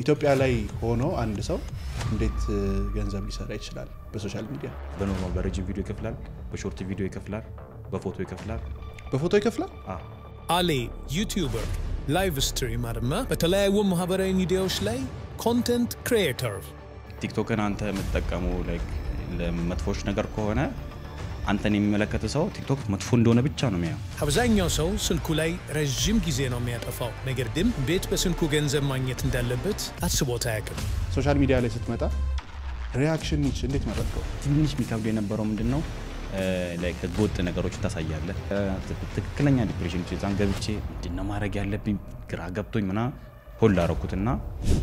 ኢትዮጵያ ላይ ሆኖ አንድ ሰው እንዴት ገንዘብ ሊሰራ ይችላል በሶሻል ሚዲያ? በኖርማል በረጅም ቪዲዮ ይከፍላል፣ በሾርት ቪዲዮ ይከፍላል፣ በፎቶ ይከፍላል። በፎቶ ይከፍላል? አሊ ዩቲዩበር ላይቭ ስትሪመር እና በተለያዩ ማህበራዊ ሚዲያዎች ላይ ኮንቴንት ክሪኤተር። ቲክቶክን አንተ የምትጠቀመው ላይክ ለመጥፎሽ ነገር ከሆነ አንተን የሚመለከት ሰው ቲክቶክ መጥፎ እንደሆነ ብቻ ነው የሚያየው። አብዛኛው ሰው ስልኩ ላይ ረጅም ጊዜ ነው የሚያጠፋው። ነገር ግን እንዴት በስልኩ ገንዘብ ማግኘት እንዳለበት አስቦት አያውቅም። ሶሻል ሚዲያ ላይ ስትመጣ ሪአክሽን እንዴት መረጥከው? ትንሽ የሚከብደው የነበረው ምንድነው ላይክ ህገወጥ ነገሮችን ታሳያለህ። ትክክለኛ ዲፕሬሽን ውስጥ ገብቼ ምንድነው ማድረግ ያለብኝ ግራ ገብቶኝ ምናምን ሆል አደረኩትና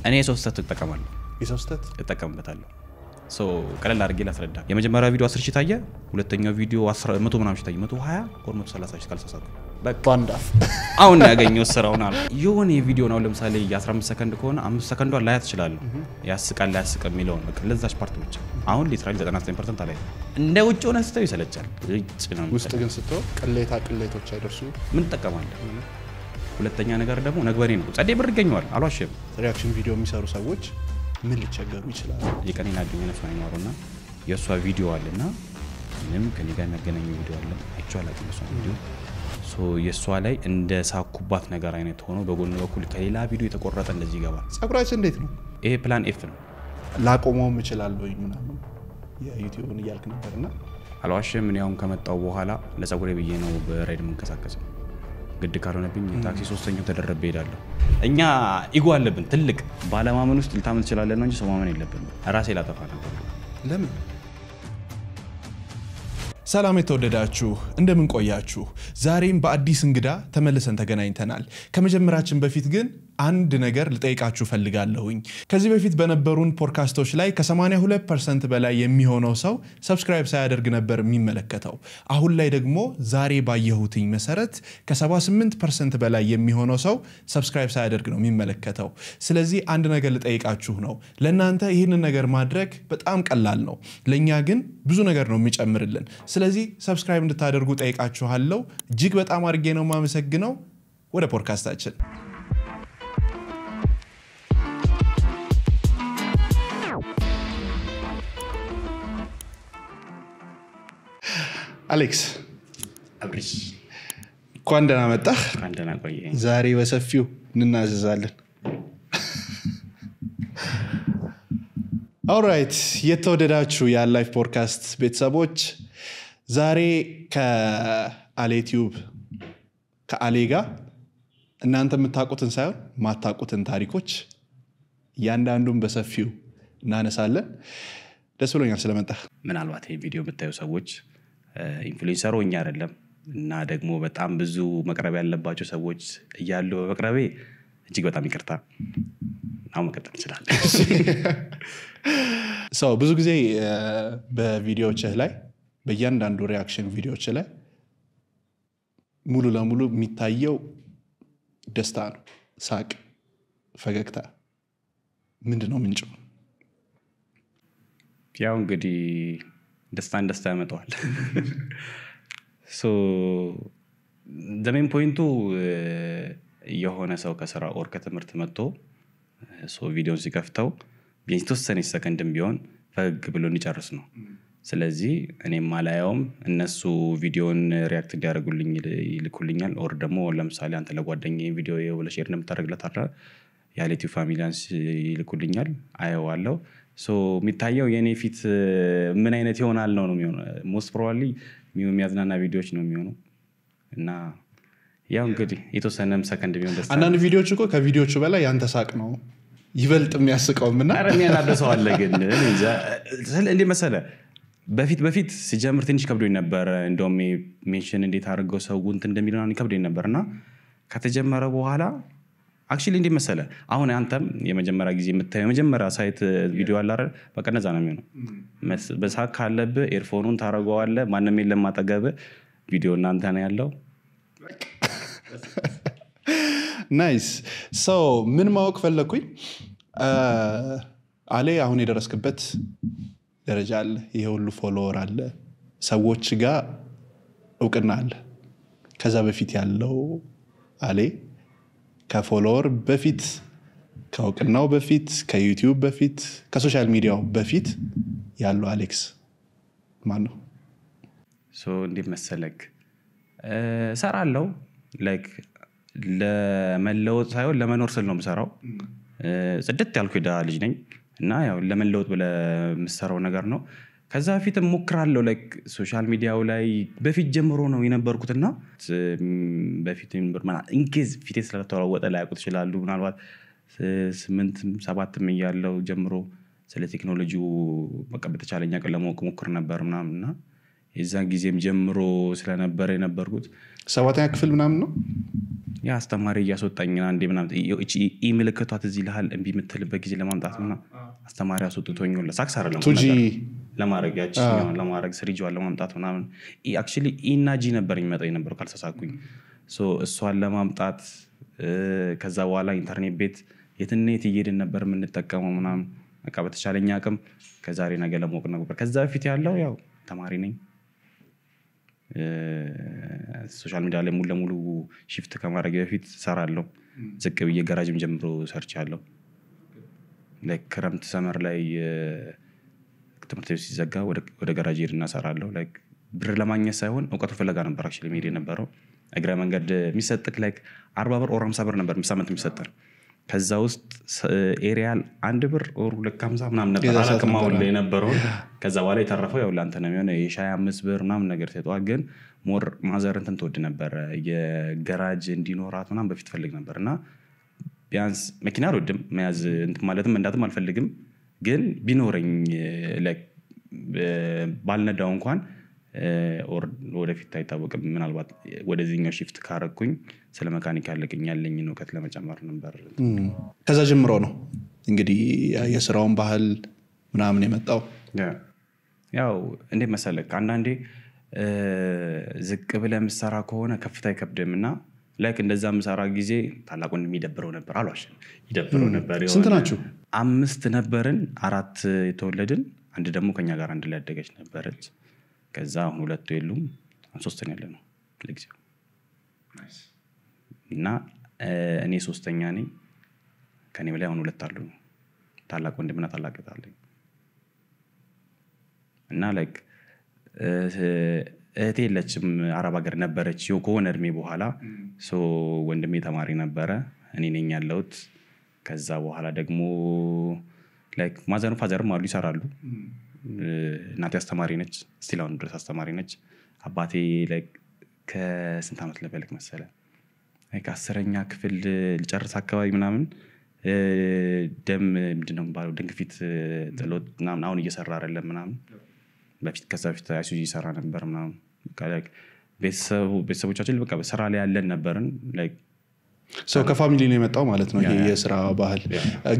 እኔ የሰው ስህተት እጠቀማለሁ። የሰው ስህተት እጠቀምበታለሁ። ሶ ቀለል አድርጌ ላስረዳ። የመጀመሪያው ቪዲዮ 10 ሺህ ታየ፣ ሁለተኛው ቪዲዮ 100 ምናምን ሺህ ታየ፣ 120 or 130 ሺህ ካልተሳሳትኩ ባንዳ አሁን ያገኘው ስራውን አለ። የሆነ የቪዲዮ ነው ለምሳሌ የ15 ሰከንድ ከሆነ 5 ሰከንዷ ላይ ያትችላል ያስቃል ላያስቅ የሚለው በቃ ለዛች ፓርት ብቻ። አሁን ሊትራሊ 99% አላይ እንደ ውጭ ሆነ ስተው ይሰለቻል። እጭ ነው ውስጥ ግን ስተው ቅሌቶች አይደርሱ ምን ተጠቀማለህ? ሁለተኛ ነገር ደግሞ ነግበኔ ነው ጸዴ ብር ይገኛል አልዋሽም። ሪአክሽን ቪዲዮ የሚሰሩ ሰዎች ምን ሊቸገሩ ይችላል? የቀኔን አገኘ ነፍስ አይኖርና የሷ ቪዲዮ አለና ምንም ከኔ ጋር የሚያገናኘው ቪዲዮ አለ አይቻል አጥንቷ ቪዲዮ ሶ የሷ ላይ እንደ ሳኩባት ነገር አይነት ሆኖ በጎን በኩል ከሌላ ቪዲዮ የተቆረጠ እንደዚህ ይገባል። ጸጉራችን እንዴት ነው? ይሄ ፕላን ኤፍ ነው። ላቆመውም ይችላል ወይ ምናምን የዩቲዩብን እያልክ ነበርና አልዋሽም። ምን ያውን ከመጣው በኋላ ለጸጉሬ ብዬ ነው በራይድ መንቀሳቀሰው። ግድ ካልሆነብኝ ታክሲ ሶስተኛው ተደረበ ሄዳለሁ። እኛ ኢጎ አለብን ትልቅ ባለማመን ውስጥ ልታመን ትችላለህ ነው እንጂ ሰው ማመን የለብንም። ራሴ ላጠፋ ነበር። ለምን? ሰላም የተወደዳችሁ እንደምን ቆያችሁ? ዛሬም በአዲስ እንግዳ ተመልሰን ተገናኝተናል። ከመጀመራችን በፊት ግን አንድ ነገር ልጠይቃችሁ ፈልጋለሁኝ። ከዚህ በፊት በነበሩን ፖድካስቶች ላይ ከ82% በላይ የሚሆነው ሰው ሰብስክራይብ ሳያደርግ ነበር የሚመለከተው። አሁን ላይ ደግሞ ዛሬ ባየሁትኝ መሰረት ከ78% በላይ የሚሆነው ሰው ሰብስክራይብ ሳያደርግ ነው የሚመለከተው። ስለዚህ አንድ ነገር ልጠይቃችሁ ነው። ለእናንተ ይህንን ነገር ማድረግ በጣም ቀላል ነው፣ ለእኛ ግን ብዙ ነገር ነው የሚጨምርልን። ስለዚህ ሰብስክራይብ እንድታደርጉ ጠይቃችኋለሁ። እጅግ በጣም አድርጌ ነው የማመሰግነው። ወደ ፖድካስታችን አሌክስ አብሪሽ እንኳን ደህና መጣህ። እንኳን ደህና ቆየህ። ዛሬ በሰፊው እንናዘዛለን። ኦልራይት የተወደዳችሁ የላይፍ ፖድካስት ቤተሰቦች ዛሬ ከአሌ ዩቲዩብ ከአሌ ጋር እናንተ የምታውቁትን ሳይሆን ማታውቁትን ታሪኮች ያንዳንዱን በሰፊው እናነሳለን። ደስ ብሎኛል ስለመጣህ። ምናልባት ይሄ ቪዲዮ የምታዩ ሰዎች ኢንፍሉዌንሰር ሆኜ አይደለም እና ደግሞ በጣም ብዙ መቅረብ ያለባቸው ሰዎች እያሉ በመቅረቤ እጅግ በጣም ይቅርታ። አሁን መቀጠል ይችላል። ብዙ ጊዜ በቪዲዮዎችህ ላይ በእያንዳንዱ ሪአክሽን ቪዲዮዎች ላይ ሙሉ ለሙሉ የሚታየው ደስታ ነው፣ ሳቅ፣ ፈገግታ። ምንድነው ምንጩ? ያው እንግዲህ ደስታ ያመጣዋል። the main point የሆነ ሰው ከስራ ኦር ከትምህርት መጥቶ ቪዲዮን ሲከፍተው ቢያንስ ተወሰነ ሰከንድም ቢሆን ፈገግ ብሎ እንዲጨርስ ነው። ስለዚህ እኔም ማላየውም እነሱ ቪዲዮን ሪአክት እንዲያደርጉልኝ ይልኩልኛል። ኦር ደግሞ ለምሳሌ አንተ ለጓደኛዬ ቪዲዮ የወለ ሼር እንደምታደርግለት አራ ያለቲ ፋሚሊያንስ ይልኩልኛል፣ አየዋለሁ። የሚታየው የኔ ፊት ምን አይነት ይሆናል ነው የሚሆነው። ሞስት ፕሮባብሊ የሚያዝናና ቪዲዮዎች ነው የሚሆነው እና ያው እንግዲህ የተወሰነም ሰከንድ ቢሆን ደስ አንዳንድ ቪዲዮዎች እኮ ከቪዲዮቹ በላይ ያንተ ሳቅ ነው ይበልጥ የሚያስቀውምና አረም ያናደሰው አለ። ግን እንዴ መሰለ በፊት ሲጀምር ትንሽ ከብዶኝ ነበር። እንደውም ሜንሽን እንዴት አድርገው ሰው እንት እንደሚሉና ከብዶኝ ነበርና ከተጀመረ በኋላ አክቹሊ እንዴ መሰለ አሁን አንተም የመጀመሪያ ጊዜ የምታየው የመጀመሪያ ሳይት ቪዲዮ አለ አይደል? በቀነዛ ነው የሚሆነው። በሳቅ ካለብህ ኤርፎኑን ታረጋዋለህ፣ ማንንም የለም ማጠገብ ቪዲዮ እናንተ ነው ያለው። ናይስ። ምን ማወቅ ፈለኩኝ? አሌ አሁን የደረስክበት ደረጃ አለ፣ ይሄ ሁሉ ፎሎወር አለ፣ ሰዎች ጋር እውቅና አለ። ከዛ በፊት ያለው አሌ ከፎሎወር በፊት ከእውቅናው በፊት ከዩቲዩብ በፊት ከሶሻል ሚዲያው በፊት ያለው አሌክስ ማን ነው? እንዴት መሰለክ ሰራለው ላይክ ለመለወጥ ሳይሆን ለመኖር ስል ነው የምሰራው። ጽድት ያልኩ ዳ ልጅ ነኝ እና ያው ለመለወጥ ብለ የምሰራው ነገር ነው። ከዛ በፊት ሞክራለሁ ላይክ ሶሻል ሚዲያው ላይ በፊት ጀምሮ ነው የነበርኩትና በፊት ኢንኬዝ ፊቴ ስለተለወጠ ላይ ያውቁት ይችላሉ። ምናልባት 8-7 እያለሁ ጀምሮ ስለ ቴክኖሎጂው በቃ በተቻለኛ ቀን ለማወቅ ሞክር ነበር ምናምንና የዛን ጊዜም ጀምሮ ስለነበረ የነበርኩት 7ኛ ክፍል ምናምን ነው ያ አስተማሪ ያስወጣኝና እንደ ምናምን እቺ ኢምልክቷት እዚህ ለሃል እንቢ የምትልበት ጊዜ ለማምጣትና አስተማሪ ያስወጥቶኝ ወለ ሳክስ አይደለም ለማድረግ ያቺኛው ለማድረግ ስሪጇን ለማምጣት ምናምን አክቹሊ ኢናጂ ነበር የሚመጣው ነበር ካልተሳሳኩኝ እሷን ለማምጣት ከዛ በኋላ ኢንተርኔት ቤት የትኔት እየሄድን ነበር የምንጠቀመው ምናምን በቃ በተቻለኛ አቅም ከዛሬ ነገ ለማወቅ ነበር። ከዛ በፊት ያለው ያው ተማሪ ነኝ ሶሻል ሚዲያ ላይ ሙሉ ለሙሉ ሺፍት ከማድረግ በፊት ሰራለሁ። ዝቅ ብዬ ጋራጅም ጀምሮ ሰርቻለሁ። ላይክ ክረምት ሰመር ላይ ትምህርት ቤት ሲዘጋ ወደ ጋራጅ ሄድና ሰራለሁ። ላይክ ብር ለማግኘት ሳይሆን እውቀቱ ፍለጋ ነበር አክቹሊ ሜዲ ነበረው። እግረ መንገድ የሚሰጥክ ላይክ 40 ብር or 50 ብር ነበር በሳምንት የሚሰጠን። ከዛ ውስጥ ኤሪያል 1 ብር or 250 ምናምን ነበር አላከማው ላይ ነበረው። ከዛ በኋላ የተረፈው ያው ላንተ ነው የሚሆነው የሻይ 5 ብር ምናምን ነገር ተጠዋል። ግን ሞር ማዘር እንትን ተወድ ነበር የጋራጅ እንዲኖራት ምናምን በፊት ፈልግ ነበርና ቢያንስ መኪና ወድም መያዝ ማለትም እንዳትም አልፈልግም። ግን ቢኖረኝ ላይክ ባልነዳው እንኳን ኦር ወደፊት ታይታወቅ ምናልባት ወደዚህኛው ሺፍት ካረኩኝ ስለ መካኒክ ያለኝ ነው ከት ለመጨመር ነበር። ከዛ ጀምሮ ነው እንግዲህ የስራውን ባህል ምናምን የመጣው። ያው እንዴ መሰለክ አንዳንዴ ዝቅ ብለ ምሰራ ከሆነ ከፍታ ይከብድምና ላይክ እንደዛ ምሰራ ጊዜ ታላቅ ወንድም ይደብረው ነበር አሏሽ ይደብረው ነበር። ስንት ናችሁ? 5 ነበርን 4 የተወለድን አንድ ደግሞ ከኛ ጋር አንድ ላይ ያደገች ነበረች። ከዛ አሁን 2 የሉም 3 ያለ ነው ለጊዜው እና እኔ 3ኛ ነኝ። ከኔ በላይ አሁን 2 አሉ ታላቅ ወንድምና ታላቅ እህት አለኝ እና ላይክ እህቴ የለችም አረብ ሀገር ነበረች ከሆነ እድሜ በኋላ ወንድሜ ተማሪ ነበረ እኔ ነኝ ያለሁት። ከዛ በኋላ ደግሞ ላይክ ማዘር ፋዘርም አሉ ይሰራሉ። እናቴ አስተማሪ ነች ስቲል አሁን ድረስ አስተማሪ ነች። አባቴ ላይክ ከስንት አመት ለበልክ መሰለ ላይክ 10ኛ ክፍል ልጨርስ አካባቢ ምናምን ደም ምንድነው ባለው ድንግፊት ጥሎት ምናምን አሁን እየሰራ አይደለም ምናምን በፊት ከዛ በፊት አይሱጂ ይሰራ ነበር ምናምን ላይክ ቤተሰቦቻችን በቃ በስራ ላይ ያለን ነበርን። ላይክ ከፋሚሊ ነው የመጣው ማለት ነው ይሄ የስራ ባህል።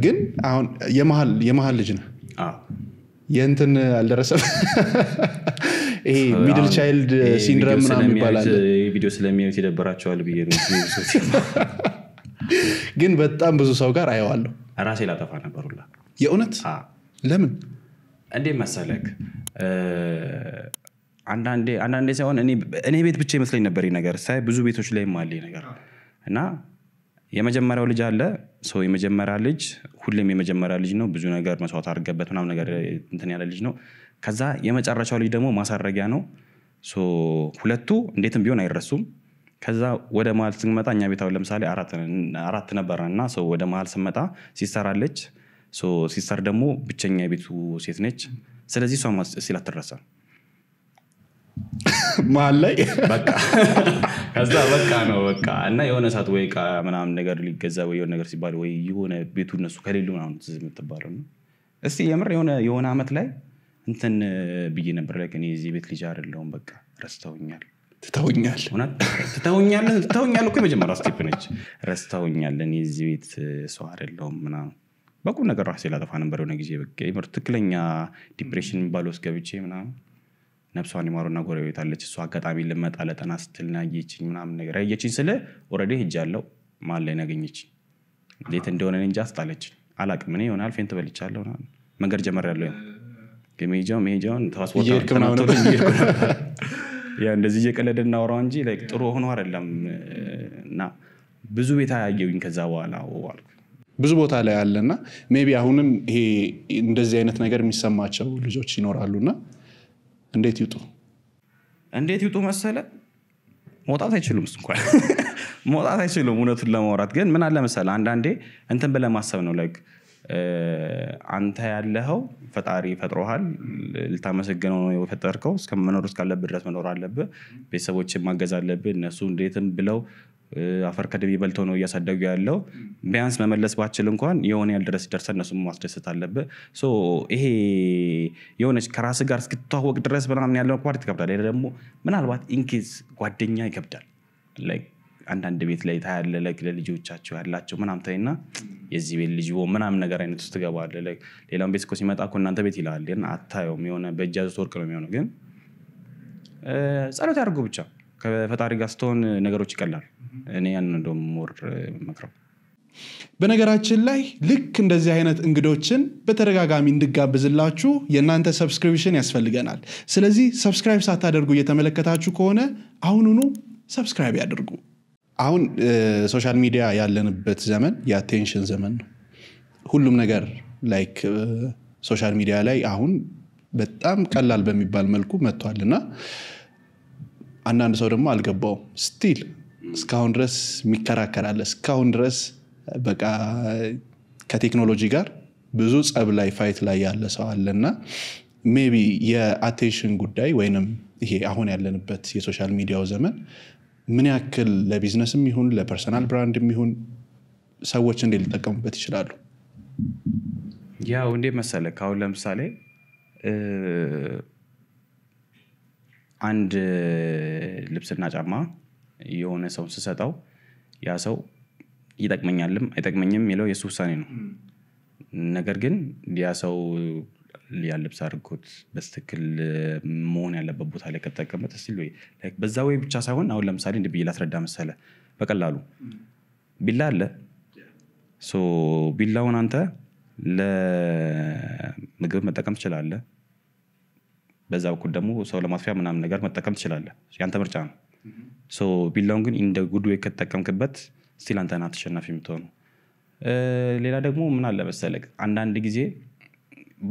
ግን አሁን የመሃል ልጅ ነው የእንትን አልደረሰም ይሄ ሚድል ቻይልድ ሲንድሮም ምናምን ይባላል። ቪዲዮ ስለሚያዩት ይደብራቸዋል ብዬ ነው ግን በጣም ብዙ ሰው ጋር አየዋለሁ። ራሴ ላጠፋ ነበርላ የእውነት ለምን እንዴ መሰለክ አንዳንዴ ሳይሆን እኔ ቤት ብቻ ይመስለኝ ነበር ነገር ሳይ ብዙ ቤቶች ላይ ማለ ነገር እና የመጀመሪያው ልጅ አለ የመጀመሪያ ልጅ ሁሌም የመጀመሪያ ልጅ ነው ብዙ ነገር መስዋዕት አድርገበት ምናምን ነገር እንትን ያለ ልጅ ነው። ከዛ የመጨረሻው ልጅ ደግሞ ማሳረጊያ ነው። ሁለቱ እንዴትም ቢሆን አይረሱም። ከዛ ወደ መሃል ስንመጣ እኛ ቤታው ለምሳሌ 4 ነበርና ወደ መሃል ስንመጣ ሲስተር አለች። ሲስተር ደግሞ ብቸኛ የቤቱ ሴት ነች። ስለዚህ እሷ ሲል አትረሳም መሃል ላይ በቃ ከዛ በቃ ነው በቃ እና የሆነ ሰዓት ወይ ቃ ምናምን ነገር ሊገዛ ወይ የሆነ ነገር ሲባል ወይ የሆነ ቤቱ እነሱ ከሌሉ ምናምን የምትባለው ነው። እስቲ የምር የሆነ አመት ላይ እንትን ብዬ ነበር ላይ እኔ እዚህ ቤት ልጅ አይደለሁም በቃ ረስተውኛል ትተውኛል እኮ የመጀመሪያ ስቴፕ ነች። ረስተውኛል እኔ እዚህ ቤት ሰው አይደለሁም ምናምን በቁም ነገር ራሴ ላጠፋ ነበር የሆነ ጊዜ በቃ የምር ትክክለኛ ዲፕሬሽን የሚባለው ውስጥ ገብቼ ምናምን ነፍሷን ይማሩና ጎረቤት አለች እሷ አጋጣሚ ልመጣ ለጠና ስትልና ያየችኝ ምናምን ነገር ያየችኝ ስለ ኦሬዲ ሄጃለሁ ማል ላይ ያገኘችኝ እንዴት እንደሆነ እንጃ አስጣለችኝ አላቅም። እኔ ይሆናል ፌንት በልቻለሁ ምናምን መንገድ ጀመርያለሁ ከሜጃውን ተዋስወጣ ተናውቶ ያ እንደዚህ እየቀለደና አወራው እንጂ ላይክ ጥሩ ሆኖ አይደለም እና ብዙ ቤት ያየውኝ ከዛ በኋላ አልኩ ብዙ ቦታ ላይ አለና ሜቢ አሁንም ይሄ እንደዚህ አይነት ነገር የሚሰማቸው ልጆች ይኖራሉና እንዴት ይውጡ መሰለ መውጣት አይችሉም እንኳን መውጣት አይችሉም እውነቱን ለማውራት ግን ምን አለ መሰለ አንዳንዴ እንትን ብለህ ማሰብ ነው ላይክ አንተ ያለኸው ፈጣሪ ፈጥሮሃል ልታመሰግነው ነው የፈጠርከው እስከመኖር እስካለብህ ድረስ መኖር አለብህ ቤተሰቦችን ማገዝ አለብህ እነሱ እንዴትም ብለው አፈር ከድሜ በልተው ነው እያሳደጉ ያለው ቢያንስ መመለስ ባችል እንኳን የሆነ ያህል ድረስ ይደርሰን እነሱም ማስደሰት አለብህ ሶ ይሄ የሆነች ከራስ ጋር እስክትተዋወቅ ድረስ ምናምን ያለው ፓርት ይከብዳል ደግሞ ምናልባት ኢንኬዝ ጓደኛ ይከብዳል ላይክ አንዳንድ ቤት ላይ ታያለ ላይክ ለልጆቻቸው ያላቸው ምናምን ታይና የዚህ ቤት ልጅ ምናምን ነገር አይነት ውስጥ ገባለ ላይክ ሌላም ቤት እኮ ሲመጣ እኮ እናንተ ቤት ይላል ግን አታየውም የሆነ በእጃዙ ወርቅ ነው የሚሆነው ግን ጸሎት ያድርጉ ብቻ ከፈጣሪ ጋር ስትሆን ነገሮች ይቀላል እኔ ያን እንደውም ሞር መክረው በነገራችን ላይ ልክ እንደዚህ አይነት እንግዶችን በተደጋጋሚ እንድጋብዝላችሁ የእናንተ ሰብስክሪፕሽን ያስፈልገናል ስለዚህ ሰብስክራይብ ሳታደርጉ እየተመለከታችሁ ከሆነ አሁኑኑ ሰብስክራይብ ያድርጉ አሁን ሶሻል ሚዲያ ያለንበት ዘመን የአቴንሽን ዘመን ነው ሁሉም ነገር ላይክ ሶሻል ሚዲያ ላይ አሁን በጣም ቀላል በሚባል መልኩ መጥቷልና አንዳንድ ሰው ደግሞ አልገባው ስቲል እስካሁን ድረስ የሚከራከራለ እስካሁን ድረስ በቃ ከቴክኖሎጂ ጋር ብዙ ጸብ ላይ ፋይት ላይ ያለ ሰው አለና ሜቢ የአቴንሽን ጉዳይ ወይንም ይሄ አሁን ያለንበት የሶሻል ሚዲያው ዘመን ምን ያክል ለቢዝነስም ይሁን ለፐርሰናል ብራንድም ይሁን ሰዎች እንዴት ሊጠቀሙበት ይችላሉ ያው እንዴ መሰለህ አሁን ለምሳሌ አንድ ልብስና ጫማ የሆነ ሰው ሲሰጣው ያ ሰው ይጠቅመኛልም አይጠቅመኝም የሚለው የሱ ውሳኔ ነው ነገር ግን ያ ሰው ልብስ አድርጎት በስትክክል መሆን ያለበት ቦታ ላይ ከተጠቀመበት እስቲ ላይክ በዛ ወይ ብቻ ሳይሆን አሁን ለምሳሌ እንደ ቢላ አስረዳ መሰለ በቀላሉ ቢላ አለ ሶ ቢላውን አንተ ለምግብ መጠቀም ትችላለህ በዛ በኩል ደግሞ ሰው ለማጥፊያ ምናምን ነገር መጠቀም ትችላለህ ያንተ ምርጫ ነው ሶ ቢላውን ግን እንደ ጉድ ወይ ከተጠቀምክበት ስቲል አንተ ናት ተሸናፊ የምትሆነው ሌላ ደግሞ ምን አለ መሰለህ አንዳንድ ጊዜ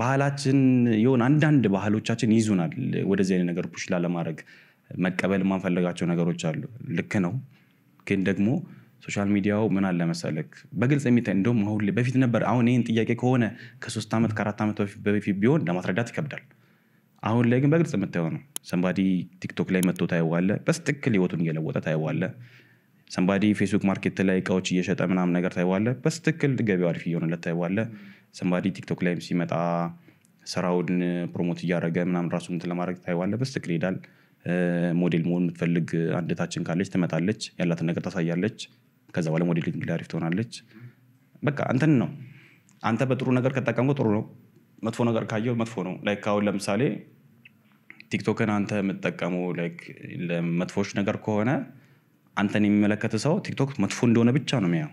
ባህላችን የሆነ አንዳንድ ባህሎቻችን ይዙናል ወደዚህ አይነት ነገር ፑሽ ለማድረግ መቀበል ማንፈልጋቸው ነገሮች አሉ ልክ ነው ግን ደግሞ ሶሻል ሚዲያው ምን አለ መሰለህ በግልጽ የሚታይ እንደውም አሁን በፊት ነበር አሁን ይሄን ጥያቄ ከሆነ ከ3 አመት ከ4 አመት በፊት ቢሆን ለማስረዳት ይከብዳል አሁን ላይ ግን በግልጽ የምታየው ነው ሰምባዲ ቲክቶክ ላይ መጥቶ ታየዋለ በስትክክል ህይወቱን እየለወጠ ታየዋለ ሰምባዲ ፌስቡክ ማርኬት ላይ እቃዎች እየሸጠ ምናምን ነገር ታየዋለ በስትክክል ገበያው አሪፍ እየሆነለት ታየዋለ ሰምባዲ ቲክቶክ ላይ ሲመጣ ስራውን ፕሮሞት እያደረገ ምናምን ራሱን ለማድረግ ታየዋለ በስትክክል ይሄዳል ሞዴል መሆን የምትፈልግ አንደታችን ካለች ትመጣለች ያላትን ነገር ታሳያለች ከዛ በኋላ ሞዴሊንግ ላይ አሪፍ ትሆናለች በቃ አንተን ነው አንተ በጥሩ ነገር ከተጠቀምከው ጥሩ ነው መጥፎ ነገር ካየው መጥፎ ነው ላይክ አሁን ለምሳሌ ቲክቶክን አንተ የምትጠቀመው ላይክ ለመጥፎች ነገር ከሆነ አንተን የሚመለከት ሰው ቲክቶክ መጥፎ እንደሆነ ብቻ ነው የሚያየው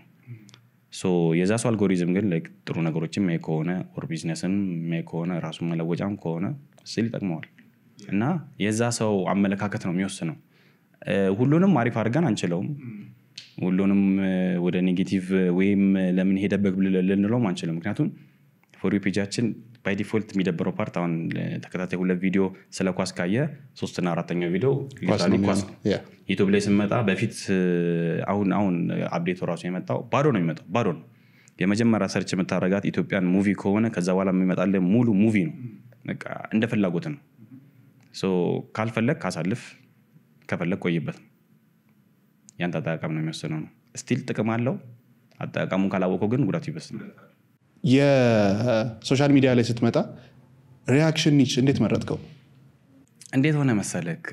ሶ የዛ ሰው አልጎሪዝም ግን ላይክ ጥሩ ነገሮችን የሚያይ ከሆነ ኦር ቢዝነስን የሚያይ ከሆነ ራሱን መለወጫም ከሆነ ስል ይጠቅመዋል እና የዛ ሰው አመለካከት ነው የሚወስነው ሁሉንም አሪፍ አድርገን አንችለውም ሁሉንም ወደ ኔጌቲቭ ወይም ለምን ሄደበክ ልንለውም አንችልም ምክንያቱም ፎር ዩ ፔጃችን ባይ ዲፎልት የሚደበረው ፓርት አሁን ተከታታይ 2 ቪዲዮ ስለ ኳስ ካየ 3 እና 4ኛው ቪዲዮ ሊታሊ ኳስ ዩቲዩብ ላይ ስመጣ በፊት አሁን አፕዴቱ ራሱ የመጣው ባዶ ነው የሚመጣው ባዶ ነው የመጀመሪያ ሰርች የምታረጋት ኢትዮጵያን ሙቪ ከሆነ ከዛ በኋላ የሚመጣልህ ሙሉ ሙቪ ነው በቃ እንደ ፍላጎት ነው ሶ ካልፈለክ ካሳልፍ ከፈለክ ቆይበት ያንተ አጠቃቀም ነው የሚወስነው ነው ስቲል ጥቅም አለው አጠቃቀሙን ካላወቀው ግን ጉዳት ይበስናል የሶሻል ሚዲያ ላይ ስትመጣ ሪአክሽን ኒች እንዴት መረጥከው እንዴት ሆነ መሰለክ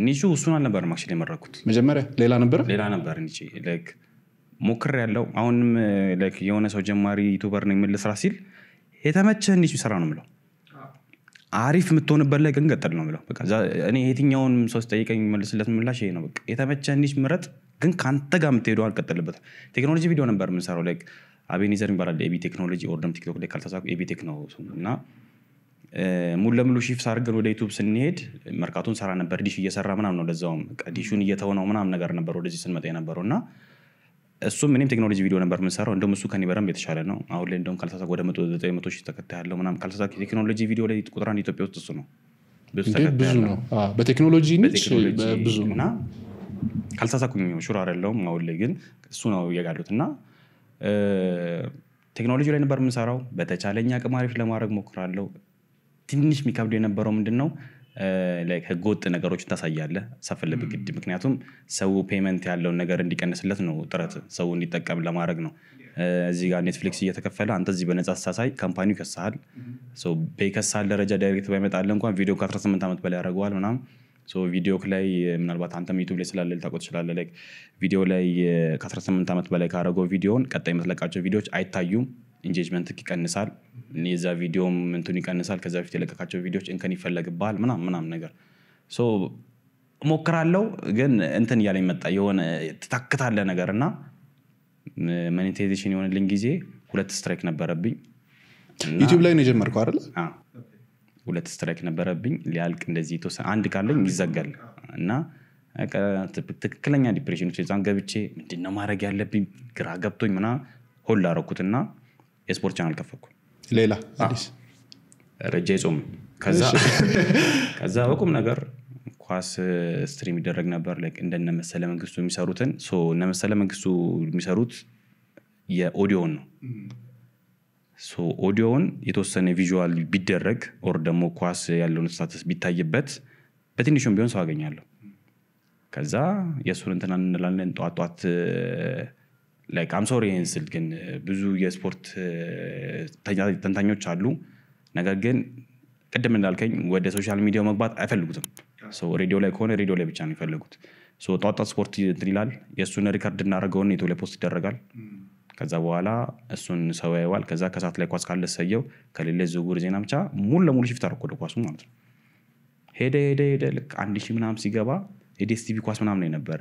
ኒቹ እሱን አልነበረም አክቹሊ የመረጥኩት መጀመሪያ ሌላ ነበር ኒቹ ላይክ ሞክር ያለው አሁንም ላይክ የሆነ ሰው ጀማሪ ዩቲዩበር ነው የሚል ስራ ሲል የተመቸህ ኒቹ ስራ ነው የምለው አሪፍ የምትሆንበት ላይ ግን ቀጥል ነው የምለው በቃ እኔ የትኛውን ሰው ሲጠይቀኝ መልስለት ምላሽ ይሄ ነው በቃ የተመቸህ ኒች ምረጥ ግን ካንተ ጋር የምትሄደው አልቀጥልበት ቴክኖሎጂ ቪዲዮ ነበር የምንሰራው ላይክ አቤኒዘር ይባላል ኤቢ ቴክኖሎጂ ኦርደም ቲክቶክ ላይ ካልተሳኩ ኤቢ ቴክ ነው እና ሙሉ ለሙሉ ሺፍት አድርገን ወደ ዩቲዩብ ስንሄድ መርካቶን ሰራ ነበር ዲሽ እየሰራ ምናምን ነው ለዛውም ዲሹን እየተወነው ምናምን ነገር ነበር ወደዚህ ስንመጣ የነበረውና እሱም ምንም ቴክኖሎጂ ቪዲዮ ነበር የምንሰራው እንደውም እሱ ከኔ በደንብ የተሻለ ነው አሁን ላይ እንደውም ካልተሳሳትኩ ወደ 900 ሺህ ተከታይ ያለው ምናምን ካልተሳሳትኩ ቴክኖሎጂ ቪዲዮ ላይ ቁጥር 1 ኢትዮጵያ ውስጥ እሱ ነው ብዙ ነው በቴክኖሎጂ ንጭ ብዙ እና ካልተሳሳትኩኝ ሹር አይደለሁም አሁን ላይ ግን እሱ ነው ያጋሉትና ቴክኖሎጂ ላይ ነበር የምንሰራው በተቻለኛ አቅም አሪፍ ለማድረግ ሞክራለሁ ትንሽ የሚከብድ የነበረው ምንድነው ላይክ ህገወጥ ነገሮችን ታሳያለህ ሰፈለብ ግድ ምክንያቱም ሰው ፔመንት ያለውን ነገር እንዲቀንስለት ነው ጥረት ሰው እንዲጠቀም ለማድረግ ነው እዚህ ጋር ኔትፍሊክስ እየተከፈለ አንተ እዚህ በነፃ ተሳሳይ ካምፓኒው ይከሳል ሶ በይከሳል ደረጃ ዳይሬክት ባይመጣል እንኳን ቪዲዮ ከ18 ዓመት በላይ ያደርገዋል ምናምን ሶ ቪዲዮ ላይ ምናልባት አንተም ዩቲዩብ ላይ ስላለ ልታቆጥ ይችላል ላይክ ቪዲዮ ላይ ከ18 ዓመት በላይ ካደረገው ቪዲዮን ቀጣይ የምትለቃቸው ቪዲዮዎች አይታዩም ኢንጌጅመንት ይቀንሳል የዛ ቪዲዮም እንትን ይቀንሳል ከዛ በፊት የለቀቃቸው ቪዲዮዎች እንከን ይፈልግባል ምናምን ነገር ሶ ሞክራለሁ ግን እንትን እያለኝ መጣ የሆነ ተታክታለ ነገርና ሞኔታይዜሽን የሆነልኝ ጊዜ 2 ስትራይክ ነበረብኝ ዩቲዩብ ላይ ነው የጀመርከው አይደል 2 ስትራይክ ነበረብኝ ሊያልቅ እንደዚህ ተወሰነ አንድ ካለኝ ይዘጋል እና ትክክለኛ ዲፕሬሽን ውስጥ ዛን ገብቼ ምንድነው ማድረግ ያለብኝ ግራ ገብቶኝ ምናምን ሆል አረኩትና የስፖርት ቻናል ከፈኩ ሌላ አዲስ ረጃ ጾም ከዛ በቁም ነገር ኳስ ስትሪም ይደረግ ነበር ላይክ እንደነ መሰለ መንግስቱ የሚሰሩትን ሶ እነ መሰለ መንግስቱ የሚሰሩት የኦዲዮን ነው ሶ ኦዲዮን የተወሰነ ቪዥዋል ቢደረግ ኦር ደግሞ ኳስ ያለውን ስታተስ ቢታይበት በትንሹም ቢሆን ሰው አገኛለሁ ከዛ የሱን እንትና እንላለን ጧጧት ላይክ አም ሶሪ እንስል ግን ብዙ የስፖርት ተንታኞች አሉ ነገር ግን ቀደም እንዳልከኝ ወደ ሶሻል ሚዲያው መግባት አይፈልጉትም ሶ ሬዲዮ ላይ ከሆነ ሬዲዮ ላይ ብቻ ነው የሚፈልጉት ሶ ጧጧት ስፖርት እንትን ይላል የሱን ሪከርድ እናደርገውና ዩቲዩብ ላይ ፖስት ይደረጋል ከዛ በኋላ እሱን ሰው ያየዋል ከዛ ከሳት ላይ ኳስ ካለ ሰየው ከሌለ ዝውውር ዜና ብቻ ሙሉ ለሙሉ ሽፍት አድርጎ ወደ ኳሱ ማለት ነው ሄደ ልክ 1000 ምናምን ሲገባ የዲኤስቲቪ ኳስ ምናምን ነበር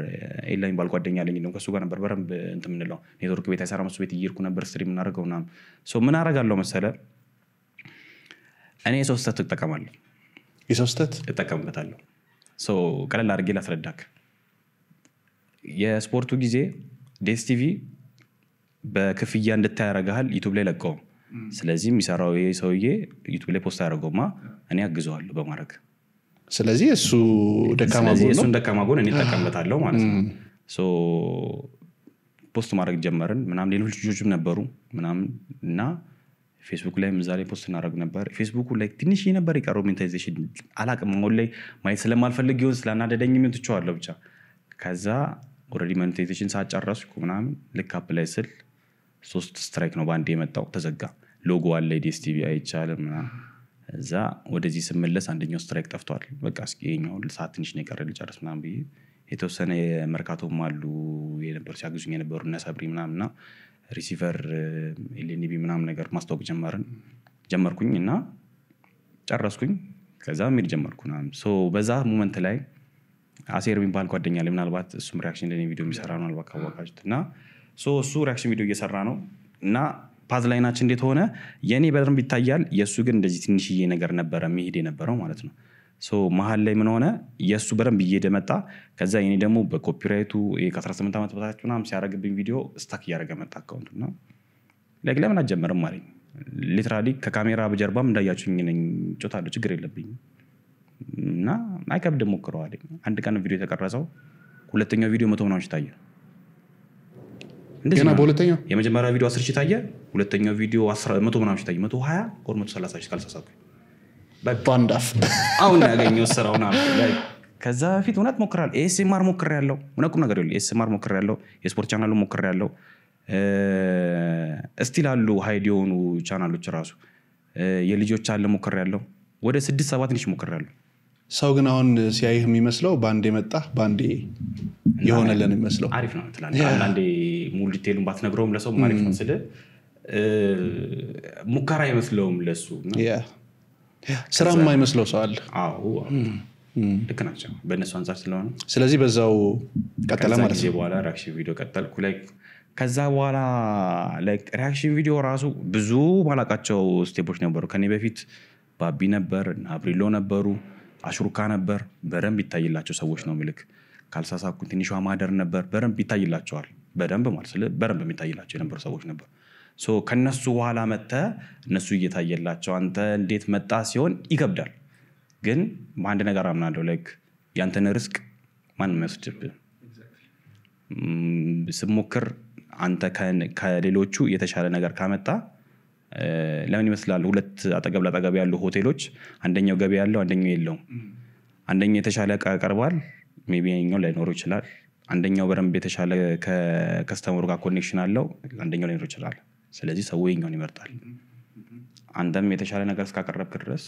ኤላይን ባልጓደኛ አለኝ ነው ከሱ ጋር ነበር በረምብ እንትን ምንለው ኔትወርክ ቤት አይሰራም እሱ ቤት ይይርኩ ነበር ስትሪም እናደርገው ምናምን ሶ ምን አደርጋለሁ መሰለ እኔ ሶስት ተጠቀማለሁ የሶስት ተጠቀምበታለሁ ሶ ቀለል አድርጌ ላስረዳክ የስፖርቱ ጊዜ ዲኤስቲቪ በክፍያ እንድታይ ያደርጋል ዩቲዩብ ላይ ለቀው ስለዚህ የሚሰራው ይሄ ሰውዬ ዩቲዩብ ላይ ፖስት ያደርገውማ እኔ አግዘዋለሁ በማድረግ ስለዚህ እሱ ደካማ ጎን እኔ ተጠቀምበታለሁ ማለት ነው ሶ ፖስት ማድረግ ጀመርን ምናምን ሌሎች ልጆችም ነበሩ ምናምን እና ፌስቡክ ላይ ምዛሌ ፖስት እናደርግ ነበር ፌስቡክ ላይ ትንሽ ነበር የቀረው ሞኔታይዜሽን አላቅም አሁን ላይ ማየት ስለማልፈልግ ይሁን ስላናደደኝ ምን ትቻለሁ ብቻ ከዛ ኦሬዲ ሞኔታይዜሽን ሳጨረስኩ ምናምን ልክ አፕ ላይ ስል 3 ስትራይክ ነው ባንዴ የመጣው ተዘጋ ሎጎ አለ ዲኤስቲቪ አይቻልም ምናምን እዛ ወደዚህ ስመለስ አንደኛው ስትራይክ ጠፍቷል በቃ እስኪ የኛው ሰዓት ትንሽ ነው የቀረው ልጨርስ ምናምን ብዬ የተወሰነ የመርካቶም አሉ የነበሩ ሲያግዙኝ የነበሩ እና ሰብሪ ምናምንና ሪሲቨር ኤልኤንቢ ምናምን ነገር ማስተዋወቅ ጀመርኩኝ እና ጨረስኩኝ ከዛ ምን ጀመርኩና ሶ በዛ ሞመንት ላይ አሴር የሚባል ጓደኛ ላይ ምናልባት እሱም ሪአክሽን ለኔ ቪዲዮ የሚሰራ ነው አልባካ ወቃጅትና ሶ እሱ ሪአክሽን ቪዲዮ እየሰራ ነው እና ፓዝ ላይናችን እንዴት ሆነ የኔ በደንብ ይታያል የሱ ግን እንደዚህ ትንሽዬ ነገር ነበር የሚሄድ የነበረው ማለት ነው ሶ መሃል ላይ ምን ሆነ የሱ በደንብ እየሄደ መጣ ከዛ የኔ ደግሞ በኮፒራይቱ ከ18 ዓመት በታች ምናምን ሲያደርግብኝ ቪዲዮ ስታክ እያደረገ መጣ አካውንቱና ላይክ ለምን አጀመርም ማለት ሊትራሊ ከካሜራ በጀርባም እንዳያችሁኝ ነኝ ጮታለሁ ችግር የለብኝም እና አይከብድም ሞክረዋለኝ አንድ ቀን ቪዲዮ የተቀረጸው ሁለተኛው ቪዲዮ 100 ምናምን ታየ ገና በሁለተኛው የመጀመሪያው ቪዲዮ 10 ሺህ ታየ ሁለተኛው ቪዲዮ 100 ምናምን ታየ 120 or 130 ሺህ ካልተሳሳትኩ ባንዳፍ አሁን ያገኘው ስራውና ከዛ በፊት እውነት ሞክራለሁ ኤስኤምአር ሞክሬያለሁ ምንቁም ነገር ይል ኤስኤምአር ሞክሬያለሁ የስፖርት ቻናሉ ሞክሬያለሁ እስቲል አሉ ሃይድ የሆኑ ቻናሎች ራሱ የልጆች አለ ሞክሬያለሁ ወደ 6-7 ትንሽ ሞክሬያለሁ ሰው ግን አሁን ሲያይህ የሚመስለው ባንዴ መጣ ባንዴ የሆነልን የሚመስለው አሪፍ ነው ትላለህ አንዳንዴ ሙሉ ዲቴይሉን ባትነግረውም ለሰው አሪፍ ነው ስለ ሙከራ ይመስለውም ለሱ ስራ የማይመስለው ሰው አለ አዎ ልክ ናቸው በእነሱ አንፃር ስለሆነ ስለዚህ በዛው ቀጠለ ማለት ነው በኋላ ሪአክሽን ቪዲዮ ቀጠልኩ ላይክ ከዛ በኋላ ላይክ ሪአክሽን ቪዲዮ ራሱ ብዙ ማላቃቸው ስቴፖች ነበሩ ከኔ በፊት ባቢ ነበር አብሪሎ ነበሩ አሽሩካ ነበር በረም ይታይላቸው ሰዎች ነው ምልክ ካልሳሳኩ ትንሿ ማደር ነበር በረም ይታይላቸዋል በደንብ ማለት በደንብ የሚታይላቸው የነበሩ ሰዎች ነበሩ ሶ ከነሱ በኋላ መጣ እነሱ እየታየላቸው አንተ እንዴት መጣ ሲሆን ይከብዳል ግን በአንድ ነገር አምናለሁ ላይክ ያንተን ሪስክ ማን መስድብ ስሞክር አንተ ከሌሎቹ የተሻለ ነገር ካመጣ ለምን ይመስላል ሁለት አጠገብ ለአጠገብ ያሉ ሆቴሎች አንደኛው ገበያ ያለው አንደኛው የለውም አንደኛው የተሻለ ቀርባል ሜቢ ያኛው ላይኖር ይችላል አንደኛው በረምብ የተሻለ ከከስተመሩ ጋር ኮኔክሽን አለው አንደኛው ላይኖር ይችላል ስለዚህ ሰው የኛውን ይመርጣል አንተም የተሻለ ነገር እስካቀረብክ ድረስ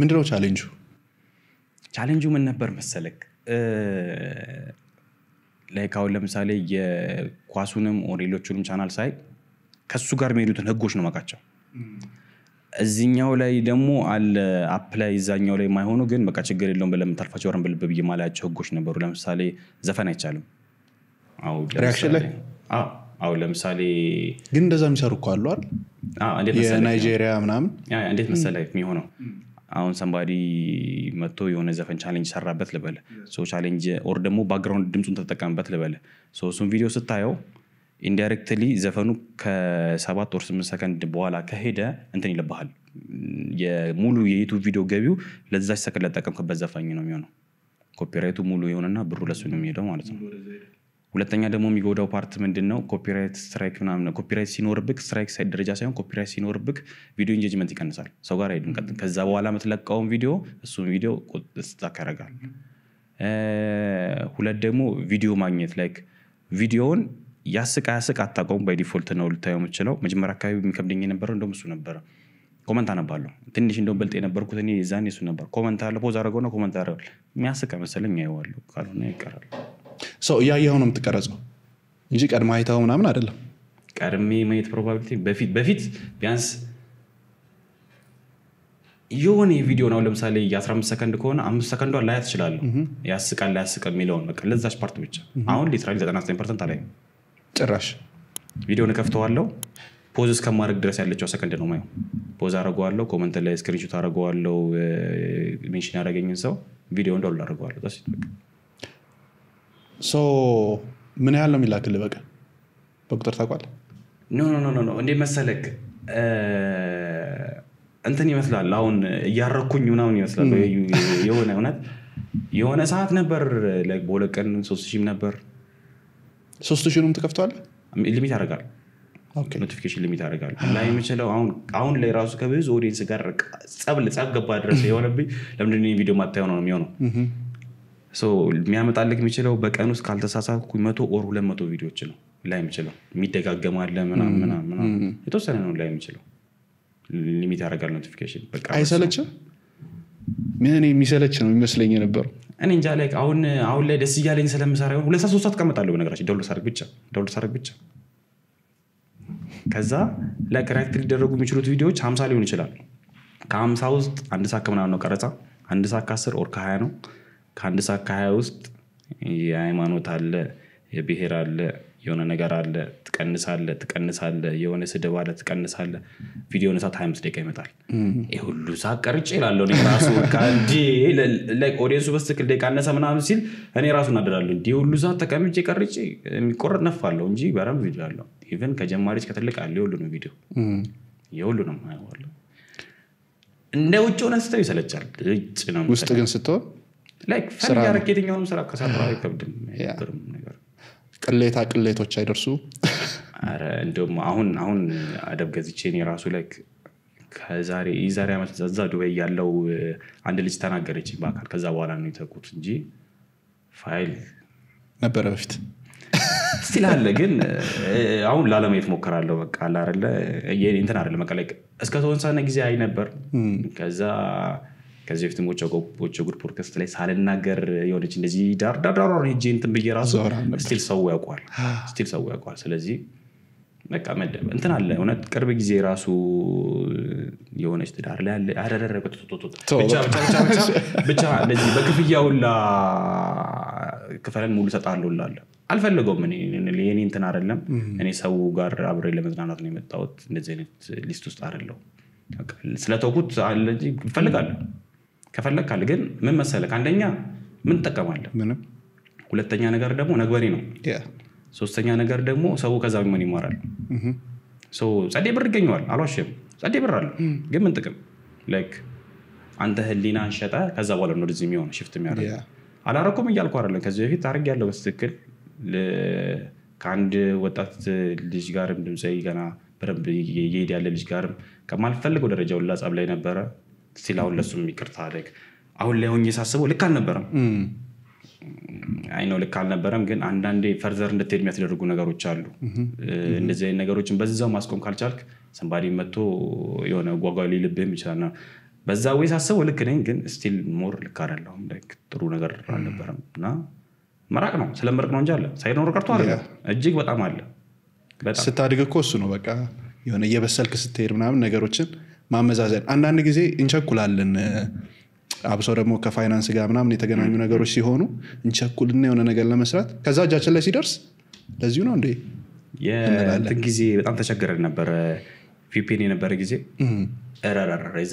ምንድነው ቻሌንጁ ምን ነበር መሰለክ ላይክ አሁን ለምሳሌ የኳሱንም ኦሬሎቹንም ቻናል ሳይ ከሱ ጋር የሚሄዱትን ህጎች ነው ማቃቸው እዚህኛው ላይ ደግሞ አለ አፕላይ እዛኛው ላይ ማይሆኑ ግን በቃ ችግር የለውም ብለም ታልፋቸው ወረን በልብ በየማላያቸው ህጎች ነበሩ ለምሳሌ ዘፈን አይቻልም ሪአክሽን ላይ ለምሳሌ ግን እንደዛ የሚሰሩ እኮ አሉ አይደል የናይጄሪያ ምናምን እንዴት መሰለህ የሚሆነው አሁን somebody መጥቶ የሆነ ዘፈን ቻሌንጅ ሰራበት ልበል ሶ ቻሌንጅ ኦር ደግሞ ባክግራውንድ ድምጹን ተጠቀምበት ልበል ሶ እሱን ቪዲዮ ስታየው ኢንዳይሬክትሊ ዘፈኑ ከ7 or 8 ሰከንድ በኋላ ከሄደ እንትን ይለባሃል የሙሉ የዩቲዩብ ቪዲዮ ገቢው ለዛች ሰከንድ ለተጠቀምከበት ዘፋኝ ነው የሚሆነው ኮፒራይቱ ሙሉ ይሆንና ብሩ ለሱ ነው የሚሄደው ማለት ነው ሁለተኛ ደግሞ የሚጎዳው ፓርት ምንድነው ኮፒራይት ስትራይክ ምናምን ኮፒራይት ሲኖርብክ ስትራይክ ሳይድ ደረጃ ሳይሆን ኮፒራይት ሲኖርብክ ቪዲዮ ኢንጌጅመንት ይቀንሳል ሰው ጋር አይደለም ከዛ በኋላ መተለቀው ቪዲዮ እሱ ቪዲዮ ስታክ ያደርጋል ሁለት ደግሞ ቪዲዮ ማግኘት ላይክ ቪዲዮውን ያስቃ አታቆም ባይ ዲፎልት ነው ልታየው የምትችለው መጀመሪያ አካባቢ የሚከብደኝ የነበረው እንደውም እሱ ነበር ኮሜንት አነባለሁ ትንሽ እንደውም በልጥ የነበርኩት እኔ ዛኔ እሱ ነበር ኮሜንት አለ ፖዝ አደረገውና ኮሜንት አደረገው የሚያስቃ መሰለኝ ያየዋለሁ ካልሆነ ይቀራል ሰው ያየው ነው የምትቀረጸው እንጂ ቀድማ አይታው ምናምን አይደለም ቀድሜ ማየት ፕሮባቢሊቲ በፊት ቢያንስ የሆነ ቪዲዮ ነው ለምሳሌ የ15 ሰከንድ ከሆነ 5 ሰከንዷ ላይ ያስችላል ያስቃል የሚለውን በቃ ለዛች ፓርት ብቻ አሁን ሊትራሊ 99% አላይ ጭራሽ ቪዲዮን ከፍተዋለሁ ፖዝ እስከማድረግ ድረስ ያለችው ሰከንድ ነው ማየው ፖዝ አደረገዋለሁ ኮሜንት ላይ ስክሪንሾት አደረገዋለሁ ሜንሽን ያደረገኝን ሰው ቪዲዮውን ዳውንሎድ አደረገዋለሁ ታስ ሶ ምን ያህል ነው የሚላክልህ በቃ በቁጥር ታውቃለህ ኖ እንዴ መሰለክ እንትን ይመስላል አሁን ያረኩኝ ምናምን ይመስላል የሆነ ሰዓት ነበር ላይክ በሁለቀን 3000 ነበር 3000ንም ተከፍቷል ሊሚት ያደርጋል ኦኬ ኖቲፊኬሽን ሊሚት ያደርጋል ላይ የምችለው አሁን ላይ ራሱ ከብዙ ኦዲየንስ ጋር ጸብ ገባ ድረስ የሆነብኝ ለምንድን ነው ቪዲዮ ማታየው ነው የሚሆነው ሶ የሚያመጣልክ የሚችለው በቀን ውስጥ ካልተሳሳትኩ 100 or 200 ቪዲዮዎች ነው ላይ የምችለው የሚደጋገማል ምናምን የተወሰነ ነው ላይ የምችለው ሊሚት ያደርጋል ኖቲፊኬሽን በቃ አይሰለችም ምን የሚሰለች ነው የሚመስለኝ ነበር እኔ እንጃ ላይ አሁን ላይ ደስ ይያለኝ ስለምሰራ ይሁን 2-3 ሰዓት ተቀመጣለሁ በነገራችን ዳውንሎድ ሳርግ ብቻ ከዛ ለክራክት ሊደረጉ የሚችሉት ቪዲዮዎች 50 ሊሆን ይችላል ከ50 ውስጥ አንድ ሰዓት ከምናምን ነው ቀረጻ አንድ ሰዓት ከ10 or ከ20 ነው ከአንድ ሰዓት ከ20 ውስጥ የሃይማኖት አለ የብሔር አለ የሆነ ነገር አለ ትቀንሳለ የሆነ ስድብ አለ ትቀንሳለ ቪዲዮውን ሰዓት 25 ደቂቃ ይመጣል ይሄ ሁሉ ሰዓት ቀርጬ ይላል ነው ራሱ ካንዲ ላይክ ኦዲየንሱ በስተክል ደቂቃ አነሰ ምናምን ሲል እኔ ራሱ እናደራለሁ እንዴ ሁሉ ሰዓት ተቀምጬ ቀርጬ የሚቆረጥ ነፋለሁ እንጂ በራም ቪዲዮ አለው ኢቭን ከጀማሪች ከተለቀ አለ ሁሉ ነው ቪዲዮ የሁሉ ነው ማይዋለው እንደ ውጭ ሆነ ስተው ይሰለቻል እጭ ነው ውስጥ ግን ስትሆን ላይክ ፈን ያረከተኛው ስራ ከሰራ አይከብድም አይደርም ነገር ቅሌቶች አይደርሱ አረ እንደውም አሁን አደብ ገዝቼ እኔ ራሱ ላይክ ከዛሬ አመት ዘዛ ዱባይ ያለው አንድ ልጅ ተናገረች ባካል ከዛ በኋላ ነው የተኩት እንጂ ፋይል ነበር በፊት ስቲል አለ ግን አሁን ላለማየት ሞከራለሁ በቃ አለ አይደለ እንትን አይደለ መቀለቅ እስከ ተወሰነ ጊዜ አይ ነበር ከዚህ በፊት ሞቾ ጉድ ፖድካስት ላይ ሳልናገር የሆነች እንደዚህ ዳር ሄጄ እንትን በየራሱ ስቲል ሰው ያውቃል ስለዚህ በቃ መደብ እንትን አለ እውነት ቅርብ ጊዜ ራሱ የሆነች ትዳር ላይ አለ አረረረ ብቻ ለዚህ በክፍያውላ ክፈለን ሙሉ ሰጣለውላል አልፈልገውም እኔ እንትን አይደለም እኔ ሰው ጋር አብሬ ለመዝናናት ነው የመጣሁት እንደዚህ አይነት ሊስት ውስጥ አይደለም በቃ ስለተውኩት አለ እንጂ ከፈለካል ግን ምን መሰለህ አንደኛ ምን ተጠቀማለህ ሁለተኛ ነገር ደግሞ ነግበኔ ነው ሶስተኛ ነገር ደግሞ ሰው ከዛ ምን ይማራል ሶ ጸዴ ብር ይገኛል አልዋሽም ጸዴ ብር አለ ግን ምን ጥቅም ላይክ አንተ ህሊና አንሸጣ ከዛ በኋላ ነው እንደዚህ የሚሆነው ሽፍት የሚያደርግ አላረኩም እያልኩ አይደለም ከዚህ በፊት አርግ ያለው በትክክል ከአንድ ወጣት ልጅ ጋርም ድምጻይ ገና በረብ ይሄድ ያለ ልጅ ጋርም ከማልፈልገው ደረጃው ላጻብ ላይ ነበረ ሲላው ለሱም ይቅርታ አደግ አሁን ላይ ሆኜ ሳስበው ልክ አልነበረም አይኖ ልክ አልነበረም ግን አንዳንዴ ፈርዘር እንድትሄድ የሚያስደርጉ ነገሮች አሉ እንደዚህ አይነት ነገሮችን በዛው ማስቆም ካልቻልክ ሰንባዲ መጥቶ የሆነ ጓጓሊ ልብም ይችላልና በዛ ወይ ሳስበው ልክ ነኝ ግን ስቲል ሞር ልክ አይደለም ላይክ ጥሩ ነገር አልነበረምና መራቅ ነው ስለመርቅ ነው እንጂ አለ ሳይኖር ቀርቶ አይደለም እጅግ በጣም አለ በጣም ስታድግ እኮ እሱ ነው በቃ የሆነ የበሰልክ ስትሄድ ምናምን ነገሮችን ማመዛዘን አንዳንድ ጊዜ እንቸኩላለን አብሶ ደግሞ ከፋይናንስ ጋር ምናምን የተገናኙ ነገሮች ሲሆኑ እንቸኩልና የሆነ ነገር ለመስራት ከዛ እጃችን ላይ ሲደርስ ለዚሁ ነው እንዴ የእንትን ጊዜ በጣም ተቸግረን ነበር ቪፒኤን የነበረ ጊዜ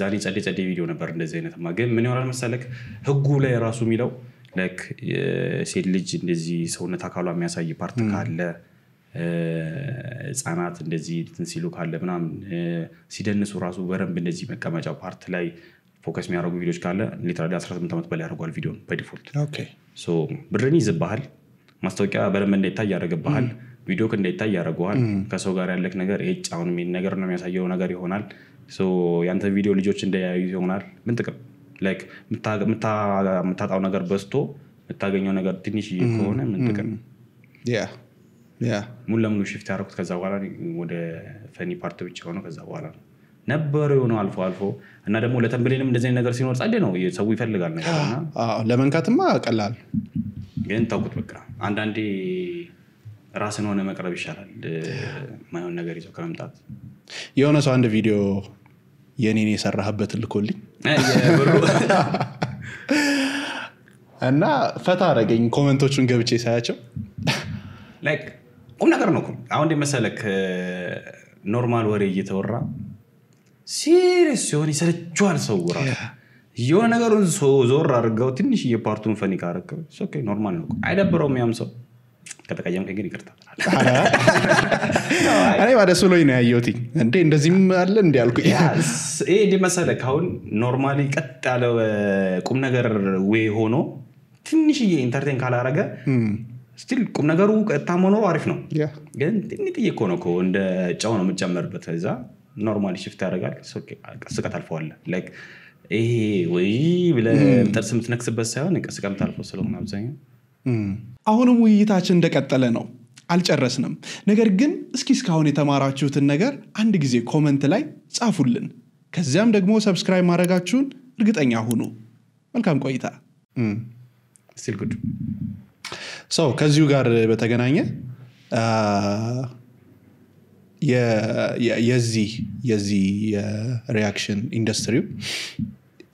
ዛሬ ጸዴ ቪዲዮ ነበር እንደዚህ አይነትማ ግን ምን ይሆናል መሰለክ ህጉ ላይ ራሱ የሚለው ላይክ ሴት ልጅ እንደዚህ ሰውነት አካሏ የሚያሳይ ፓርት ካለ ህፃናት እንደዚህ ሲሉ ካለ ምናምን ሲደንሱ ራሱ በረንብ እንደዚህ መቀመጫው ፓርት ላይ ፎከስ የሚያደርጉ ቪዲዮዎች ካለ ሊትራሊ 18 ዓመት በላይ ያደርጓል ቪዲዮን በዲፎልት ኦኬ ሶ ብርን ይዝባሃል ማስታወቂያ በረንብ እንዳይታይ ያደርግብሃል ቪዲዮ እንዳይታይ ያደርገዋል ከሰው ጋር ያለክ ነገር እጫውን ምን ነገር ነው የሚያሳየው ነገር ይሆናል ሶ ያንተ ቪዲዮ ልጆች እንዳያዩ ይሆናል ምን ጥቅም ላይክ ምታጣው ነገር በስቶ ምታገኘው ነገር ትንሽ ከሆነ ምን ጥቅም ሙሉ ለሙሉ ሽፍት ያደረኩት ከዛ በኋላ ወደ ፈኒ ፓርት ብቻ ሆኖ ከዛ በኋላ ነበር የሆነው አልፎ እና ደግሞ ለተምብሌንም እንደዚህ ነገር ሲኖር ጸዴ ነው ሰው ይፈልጋል ነገርና ለመንካትማ ቀላል ግን ታውቁት በቃ አንዳንዴ ራስን ሆነ መቅረብ ይሻላል ማይሆን ነገር ይዞ ከመምጣት የሆነ ሰው አንድ ቪዲዮ የኔን የሰራህበት ልኮልኝ እና ፈታ አረገኝ ኮሜንቶቹን ገብቼ ሳያቸው ላይክ ቁም ነገር ነው አሁን እንደመሰለክ ኖርማል ወሬ እየተወራ ሲሪየስ ሲሆን ይሰለቻል ሰው ራሱ የሆነ ነገሩን ዞር አድርገው ትንሽ የፓርቱን ፈኒ ካረከው ኦኬ ኖርማል ነው አይደብረውም ያም ሰው ከተቀየምከ ግን ይቅርታ እኔ ወደሱ ላይ ነው ያየሁት እንዴ እንደዚህም አለ እንዴ አልኩኝ ይሄ እንደመሰለክ አሁን ኖርማሊ ቀጥ ያለው ቁም ነገር ወይ ሆኖ ትንሽ ኢንተርቴን ካላረገ ስቲል ቁም ነገሩ ቀጣመኖ አሪፍ ነው ግን ትንሽ እኮ ነው እንደ ጫው ነው የምጨመርበት እዛ ኖርማሊ ሽፍት ያደርጋል ኦኬ ቀስቀት አልፈዋል ላይክ ይሄ ወይ ብለ ጥርስ የምትነክስበት ሳይሆን ቀስቀት አልፈው ስለሆነ አብዛኛው አሁንም ውይይታችን እንደቀጠለ ነው አልጨረስንም ነገር ግን እስኪ እስካሁን የተማራችሁትን ነገር አንድ ጊዜ ኮሜንት ላይ ጻፉልን ከዚያም ደግሞ ሰብስክራይብ ማድረጋችሁን እርግጠኛ ሁኑ መልካም ቆይታ ስቲል ጉድ ሶ ከዚሁ ጋር በተገናኘ የዚህ የሪአክሽን ኢንዱስትሪው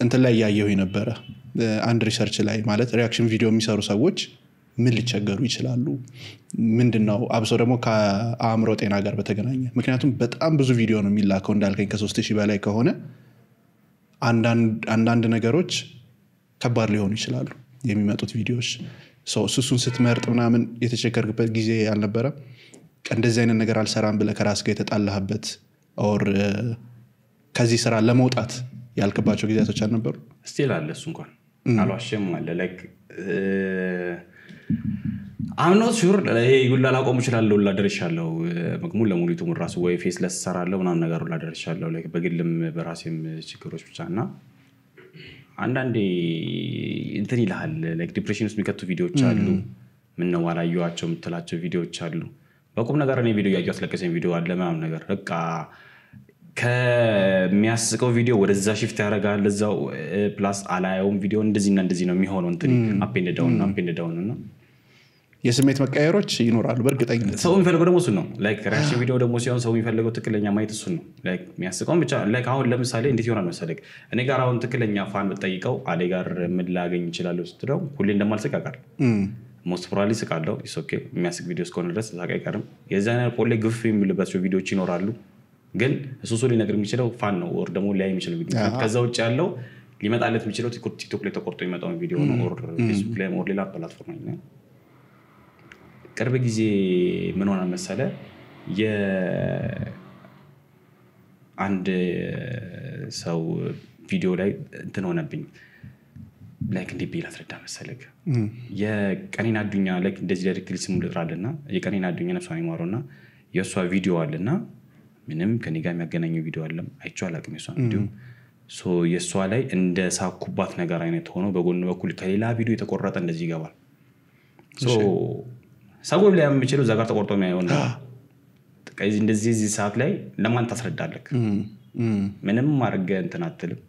እንትን ላይ ያየው የነበረ አንድ ሪሰርች ላይ ማለት ሪአክሽን ቪዲዮ የሚሰሩ ሰዎች ምን ሊቸገሩ ይችላሉ ምንድነው አብሶ ደግሞ ከአእምሮ ጤና ጋር በተገናኘ ምክንያቱም በጣም ብዙ ቪዲዮ ነው የሚላከው እንዳልከኝ ከ3000 በላይ ከሆነ አንዳንድ ነገሮች ከባድ ሊሆኑ ይችላሉ የሚመጡት ቪዲዮዎች እሱን ስትመርጥ ምናምን የተቸገርክበት ጊዜ ያልነበረ እንደዚህ አይነት ነገር አልሰራም ብለ ከራስ ጋር የተጣላህበት ኦር ከዚህ ስራ ለመውጣት ያልከባቸው ጊዜያቶች አልነበሩ ስቲል አለ እሱ እንኳን አልዋሽም አለ ላይክ I'm not sure ይሄ ሁላ ላቆም ይችላል ሁላ ደርሻለሁ ሙሉ ለሙሉ ይቱም ራሱ ወይ ፌስለስ ሰራለሁ ምናምን ነገር ሁላ ደርሻለሁ ላይክ በግልም በራሴም ችግሮች ብቻና አንዳንዴ እንትን ይልሃል ላይክ ዲፕሬሽን ውስጥ የሚከቱ ቪዲዮዎች አሉ ምን ነው አላየኋቸው የምትላቸው ቪዲዮዎች አሉ በቁም ነገር እኔ ቪዲዮ ያያው ስለከሰኝ ቪዲዮ አለ ምናምን ነገር በቃ ከሚያስቀው ቪዲዮ ወደዛ ሽፍት ያደርጋል እዛው ፕላስ አላየውም ቪዲዮ እንደዚህ ነው የሚሆነው እንትን አፕ ኤንድ ዳውን እና የስሜት መቀየሮች ይኖራሉ በእርግጠኝነት ሰው የሚፈልገው ደግሞ እሱ ነው ላይክ ሪአክሽን ቪዲዮ ደግሞ ሲሆን ሰው የሚፈልገው ትክክለኛ ማየት እሱ ነው ላይክ የሚያስቀው ብቻ ላይክ አሁን ለምሳሌ እንዴት ይሆናል መሰለክ እኔ ጋር አሁን ትክክለኛ ፋን ብትጠይቀው አሌ ጋር ምን ላገኝ ይችላል ስትለው ሁሌ እንደማልስቅ አውቃለሁ ሞስት ፕሮባብሊ ስቃለሁ ኢትስ ኦኬ የሚያስቅ ቪዲዮ እስከሆነ ድረስ ሳቅ አይቀርም የዛኔ ቆሌ ግፍ የሚልባቸው ቪዲዮዎች ይኖራሉ ግን እሱ ሊነግር የሚችለው ፋን ነው ኦር ደግሞ ሊያይ የሚችለው ቪዲዮ ከዛ ውጭ ያለው ሊመጣለት የሚችለው ቲክቶክ ላይ ተቆርጦ የሚመጣው ቪዲዮ ነው ኦር ፌስቡክ ላይ ኦር ሌላ ፕላትፎርም ላይ ቅርብ ጊዜ ምን ሆነ መሰለ አንድ ሰው ቪዲዮ ላይ እንትን ሆነብኝ ላይክ እንዴ ቢል አስረዳ መሰለክ የቀኔን አዱኛ ላይክ እንደዚህ ዳይሬክትሊ ስሙ ልጥራልና የቀኔን አዱኛ ነፍሷን ይማረውና የሷ ቪዲዮ አለና ምንም ከኔ ጋር የሚያገናኘው ቪዲዮ አለም አይቼው አላውቅም የሷን ቪዲዮ ሶ የሷ ላይ እንደ ሳኩባት ነገር አይነት ሆኖ በጎን በኩል ከሌላ ቪዲዮ የተቆረጠ እንደዚህ ይገባል ሶ ሰው ላይ የሚችለው እዛ ጋር ተቆርጦ የሚያየውና ከዚህ እንደዚህ ሰዓት ላይ ለማን ታስረዳለክ ምንም ማርገ እንትን አትልም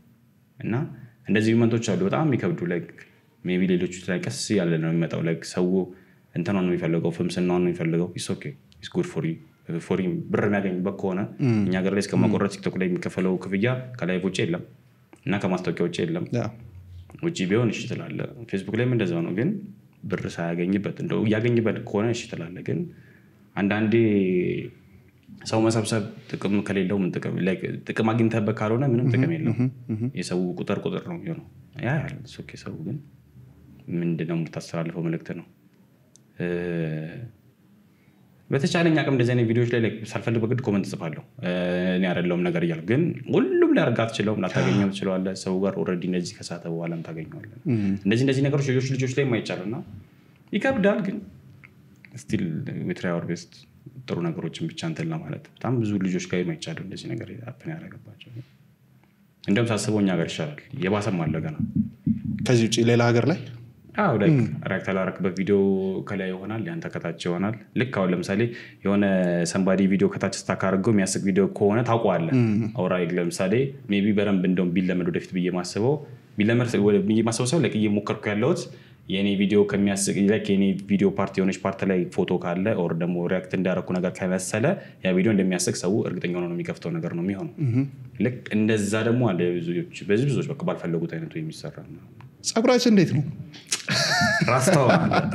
እና እንደዚህ ሞመንቶች አሉ በጣም የሚከብዱ ላይክ ሜቢ ሌሎች ላይ ቀስ ያለ ነው የሚመጣው ላይክ ሰው እንትን ነው የሚፈልገው ፍምስናው ነው የሚፈልገው ኢትስ ኦኬ ኢትስ ጉድ ፎር ሂም ብር የሚያገኝበት ከሆነ እኛ ጋር ላይ እስከማቆረጥ ቲክቶክ ላይ የሚከፈለው ክፍያ ከላይ ውጪ የለም እና ከማስታወቂያ ውጪ የለም ውጪ ቢሆን እሺ ትላለ ፌስቡክ ላይም እንደዛው ነው ግን ብር ሳያገኝበት እንደው ያገኝበት ከሆነ እሺ ትላለ ግን አንዳንዴ ሰው መሰብሰብ ጥቅም ከሌለው ምን ጥቅም አግኝተህበት ካልሆነ ምንም ጥቅም የለውም የሰው ቁጥር ነው የሚሆነው ያ ኦኬ ሰው ግን ምንድነው የምታስተላልፈው መልእክት ነው በተቻለኝ አቅም እንደዚህ አይነት ቪዲዮዎች ላይ ሳልፈልግ በግድ ኮሜንት ጽፋለሁ እኔ አይደለም ነገር ይያል ግን ሁሉም ሊያርጋት ይችላል ላታገኘው ይችላል ሰው ጋር ኦሬዲ እንደዚህ ከሳተ በኋላም ታገኘዋለህ እንደዚህ ነገሮች ልጆች ላይ የማይቻልና ይከብዳል ግን ስቲል we try our best ጥሩ ነገሮችን ብቻ እንትን ለማለት በጣም ብዙ ልጆች ጋር የማይቻሉ እንደዚህ ነገር አፕን ያደረገባቸው እንደውም ሳስበው እኛ ጋር ይሻላል የባሰም አለ ገና ከዚህ ውጪ ሌላ ሀገር ላይ ላይክ ራክት አላረክ በቪዲዮ ከላይ ይሆናል ያንተ ከታች ይሆናል ልክ አሁን ለምሳሌ የሆነ ሰምባዲ ቪዲዮ ከታች ስታካርገው የሚያስቅ ቪዲዮ ከሆነ ታውቀዋለህ አውራይ ለምሳሌ ሜቢ በረምብ እንደውም ቢለመድ ወደፊት በየማስበው ሰው ለቅ እየሞከርኩ ያለሁት የኔ ቪዲዮ ከሚያስቅ ላይክ የኔ ቪዲዮ ፓርት የሆነች ፓርት ላይ ፎቶ ካለ ኦር ደግሞ ሪአክት እንዳደረኩ ነገር ከመሰለ ያ ቪዲዮ እንደሚያስቅ ሰው እርግጠኛ ሆኖ ነው የሚከፍተው ነገር ነው የሚሆነው ልክ እንደዛ ደግሞ አለ ብዙዎች በቃ ባልፈለጉት አይነቱ የሚሰራ ነው ጸጉራችን እንዴት ነው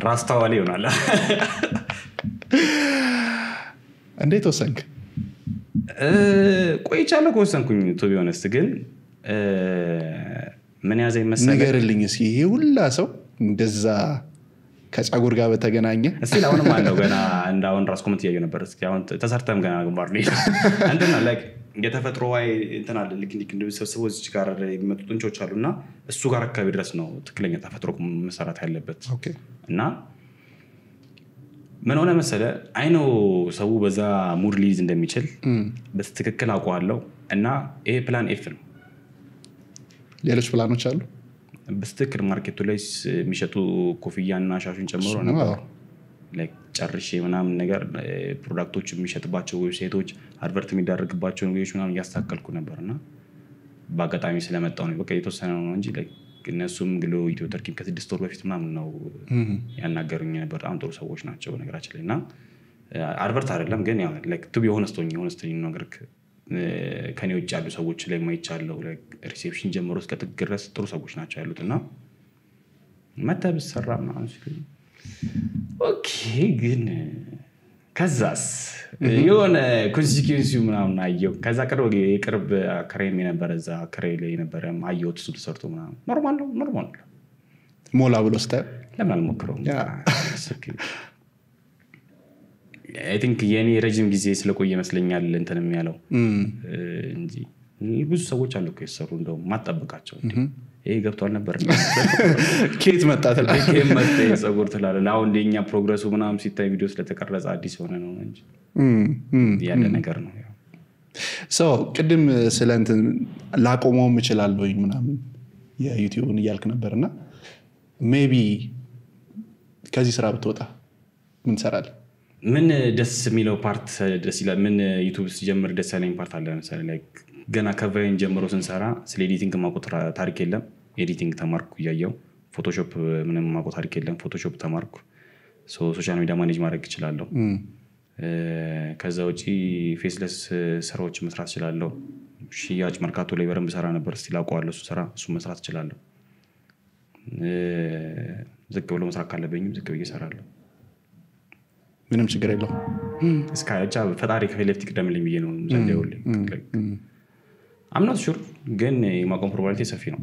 ራስታው ላይ ይሆናል እንዴት ወሰንክ ቆይቻለሁ ከወሰንኩኝ ቱ ቢ ሆነስት ግን ምን ያዘኝ መሰለኝ ንገርልኝ እስኪ ይሄ ሁላ ሰው እንደዛ ከጸጉር ጋር በተገናኘ እስቲ አሁንም አለው ገና እንዳውን ራስ ኮሜንት ያየው ነበር እስኪ አሁን ተሰርተም ገና ግንባር ነው አንተና ላይክ የተፈጥሮ ዋይ እንተናል ልክ እንደሰብስበው እዚህ ጋር የሚመጡ ጥንቾች አሉና እሱ ጋር አካባቢ ድረስ ነው ትክክለኛ ተፈጥሮ መሰራት ያለበት ኦኬ እና ምን ሆነ መሰለ አይ ኖ ሰው በዛ ሙድ ሊዝ እንደሚችል በትክክል አውቀዋለሁ እና ኤ ፕላን ኤፍ ነው ሌሎች ፕላኖች አሉ በስትክክል ማርኬቱ ላይ የሚሸጡ ኮፍያና ሻሹን ጨምሮ ነበር ላይክ ጨርሼ ምናምን ነገር ፕሮዳክቶች የሚሸጥባቸው ዌብሳይቶች አድቨርት የሚዳረግባቸው ነገሮች ምናምን ያስተካከልኩ ነበርና በአጋጣሚ ስለመጣው ነው በቃ የተወሰነ ነው እንጂ ላይክ እነሱም ግሎ ኢትዮ ተርኪም ከ6 ወር በፊት ምናምን ነው ያናገሩኝ ነበር በጣም ጥሩ ሰዎች ናቸው ነገራችን ላይና አድቨርት አይደለም ግን ያው ላይክ ቱ ቢ ሆነስት ነገር ከኔ ውጭ ያሉ ሰዎች ላይ ማይቻለው ሪሴፕሽን ጀምሮ እስከ ጥግ ድረስ ጥሩ ሰዎች ናቸው ያሉትና መተብ ሰራ ማለት ነው ኦኬ ግን ከዛስ የሆነ ኮንሲኩዌንሲው ምናምን አየው ከዛ ቅርብ አከራይም የነበረ እዛ አከራይ ላይ የነበረ አየሁት እሱ ተሰርቶ ምናምን ኖርማል ሞላ ብሎ ስታይ ለምን አልሞክረውም I think የኔ ረጅም ጊዜ ስለቆየ መስለኛል እንተንም ያለው እንጂ ብዙ ሰዎች አሉ ከሰሩ እንደው ማጣበቃቸው እንዴ ይሄ ገብቷል ነበር ኬት መጣ ተላለ ኬት መጣ የጸጉር ተላለ አሁን እንደኛ ፕሮግረሱ ምናምን ሲታይ ቪዲዮ ስለተቀረጸ አዲስ ሆነ ነው እንጂ ያለ ነገር ነው ሶ ቅድም ስለእንትን ላቆመው እችላለሁ ምናምን የዩቲዩብን ይያልክ ነበርና ሜቢ ከዚህ ስራ ብትወጣ ምን ሰራል ምን ደስ የሚለው ፓርት ደስ ይላል ምን ዩቲዩብ ሲጀምር ደስ ያለኝ ፓርት አለ ለምሳሌ ላይክ ገና ከቫይን ጀምሮ ስንሰራ ስለ ኤዲቲንግ ማቆጥ ታሪክ የለም ኤዲቲንግ ተማርኩ ያያው ፎቶሾፕ ምንም ማቆጥ ታሪክ የለም ፎቶሾፕ ተማርኩ ሶሻል ሚዲያ ማኔጅ ማድረግ ይችላልው ከዛ ውጪ ፌስለስ ስራዎች መስራት ይችላልው ሽያጭ መርካቶ ላይ በረም ሰራ ነበር እስቲ ላቋዋለሁ እሱ መስራት ይችላልው ዝቅ ብሎ መስራት ካለበኝም ዝቅ ብዬ እሰራለሁ ምንም ችግር የለው እስካቻ ፈጣሪ ከሌፍት ቅደምልኝ ብዬ ነው ዘንደውልኝ I'm not sure ግን የማቆም ፕሮባቢሊቲ ሰፊ ነው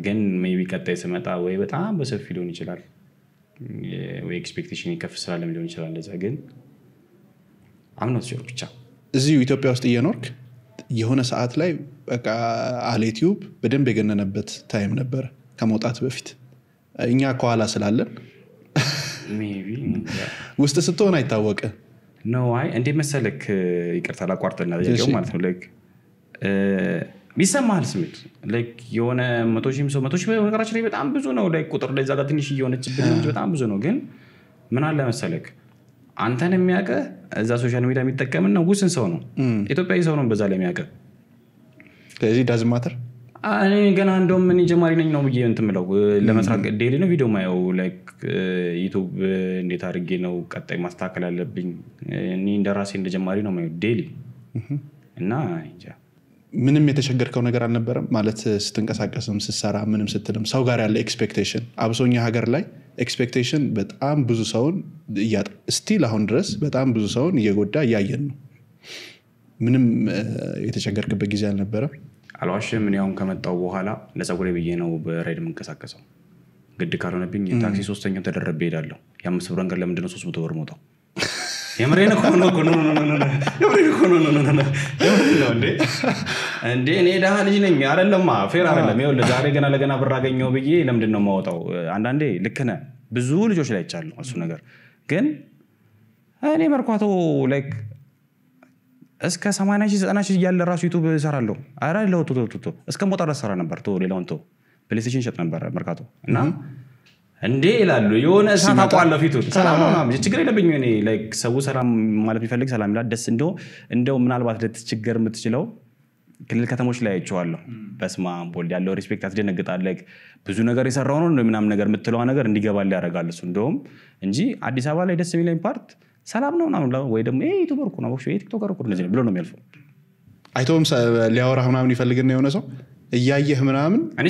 ግን ሜቢ ቀጣይ ስመጣ ወይ በጣም በሰፊ ሊሆን ይችላል ወይ ኤክስፔክቴሽን ይከፍ ስላለም ሊሆን ይችላል እንደዛ ግን አምኖት ሲሆን ብቻ እዚሁ ኢትዮጵያ ውስጥ እየኖርክ የሆነ ሰዓት ላይ በቃ አለ ዩቲዩብ በደንብ የገነነበት ታይም ነበር ከመውጣት በፊት እኛ ከኋላ ስላለን ሜቢ ውስጥ ስትሆን አይታወቀ ነው አይ እንዴ መሰለክ ይቅርታ ላቋርጥና ያለው ማለት ነው ላይክ ቢሰማል ስሜት ላይክ የሆነ 100,000 ሰው 100,000 ነገራችን ላይ በጣም ብዙ ነው ላይክ ቁጥር ላይ ዛጋ ትንሽ እየሆነችብን እንጂ በጣም ብዙ ነው ግን ምን አለ መሰለክ አንተን የሚያቀ እዛ ሶሻል ሚዲያ የሚጠቀምና ውስን ሰው ነው ኢትዮጵያዊ ሰው ነው በዛ ላይ የሚያቀ ስለዚህ ዳዝ ማተር እኔ ገና እንደውም ምን ጀማሪ ነኝ ነው ብዬ እንትምለው ለመስራት ዴሊ ነው ቪዲዮ ማየው ላይክ ዩቲዩብ እንዴት አድርጌ ነው ቀጣይ ማስተካከል አለብኝ እኔ እንደራሴ እንደጀማሪ ነው ማየው ዴሊ እና እንጃ ምንም የተቸገርከው ነገር አልነበረም ማለት ስትንቀሳቀስም ስትሰራ ምንም ስትልም ሰው ጋር ያለ ኤክስፔክቴሽን አብሶኛ ሀገር ላይ ኤክስፔክቴሽን በጣም ብዙ ሰውን ስቲል አሁን ድረስ በጣም ብዙ ሰውን እየጎዳ እያየን ነው ምንም የተቸገርክበት ጊዜ አልነበረም አልዋሽም ምን ያውን ከመጣው በኋላ ለፀጉሬ ብዬ ነው በራይድ መንቀሳቀሰው ግድ ካልሆነብኝ ታክሲ ሶስተኛው ተደረበ ሄዳለሁ ያ5 ብር እንገር ለምንድን ነው 300 ብር ሞታው የምሬን እኮ ነው የምሬን እኮ ነው እንዴ እኔ ደሃ ልጅ ነኝ አይደለማ ፌር አይደለም ይኸው ለዛሬ ገና ለገና ብር አገኘው ብዬ ለምንድን ነው ማውጣው አንዳንዴ ልክ ነህ ብዙ ልጆች ላይ ይቻላል እሱ ነገር ግን እኔ መርኳቶ ላይክ እስከ 80,000 ያለ ራሱ ዩቲዩብ ሰራለሁ አይደለም ቶቶቶ እስከ ሞጣ ሰራ ነበር ቶ ሌላውን ቶ ፕሌይስቴሽን ሸጥ ነበር መርካቶ እና እንዴ ይላሉ የሆነ እሳት አቋለ ፊቱ ሰላም ነው ማለት ችግር የለብኝም እኔ ላይክ ሰው ሰላም ማለት ቢፈልግ ሰላም ይላል ደስ እንደው ምናልባት ለትችግር የምትችለው ክልል ከተሞች ላይ አይቼዋለሁ በስማ ቦልድ ያለው ሪስፔክት አስደነግጣል ላይክ ብዙ ነገር የሰራው ነው ምናምን ነገር የምትለው ነገር እንዲገባል ያደርጋል እሱ እንደውም እንጂ አዲስ አበባ ላይ ደስ የሚለኝ ፓርት ሰላም ነው ምናምን ወይ ደግሞ ዩቲዩበር እኮ ነው ወይ ቲክቶከር እኮ ነው ብሎ ነው የሚያልፈው አይቶም ሊያወራህ ምናምን ይፈልግና የሆነ ሰው እያየህ ምናምን እኔ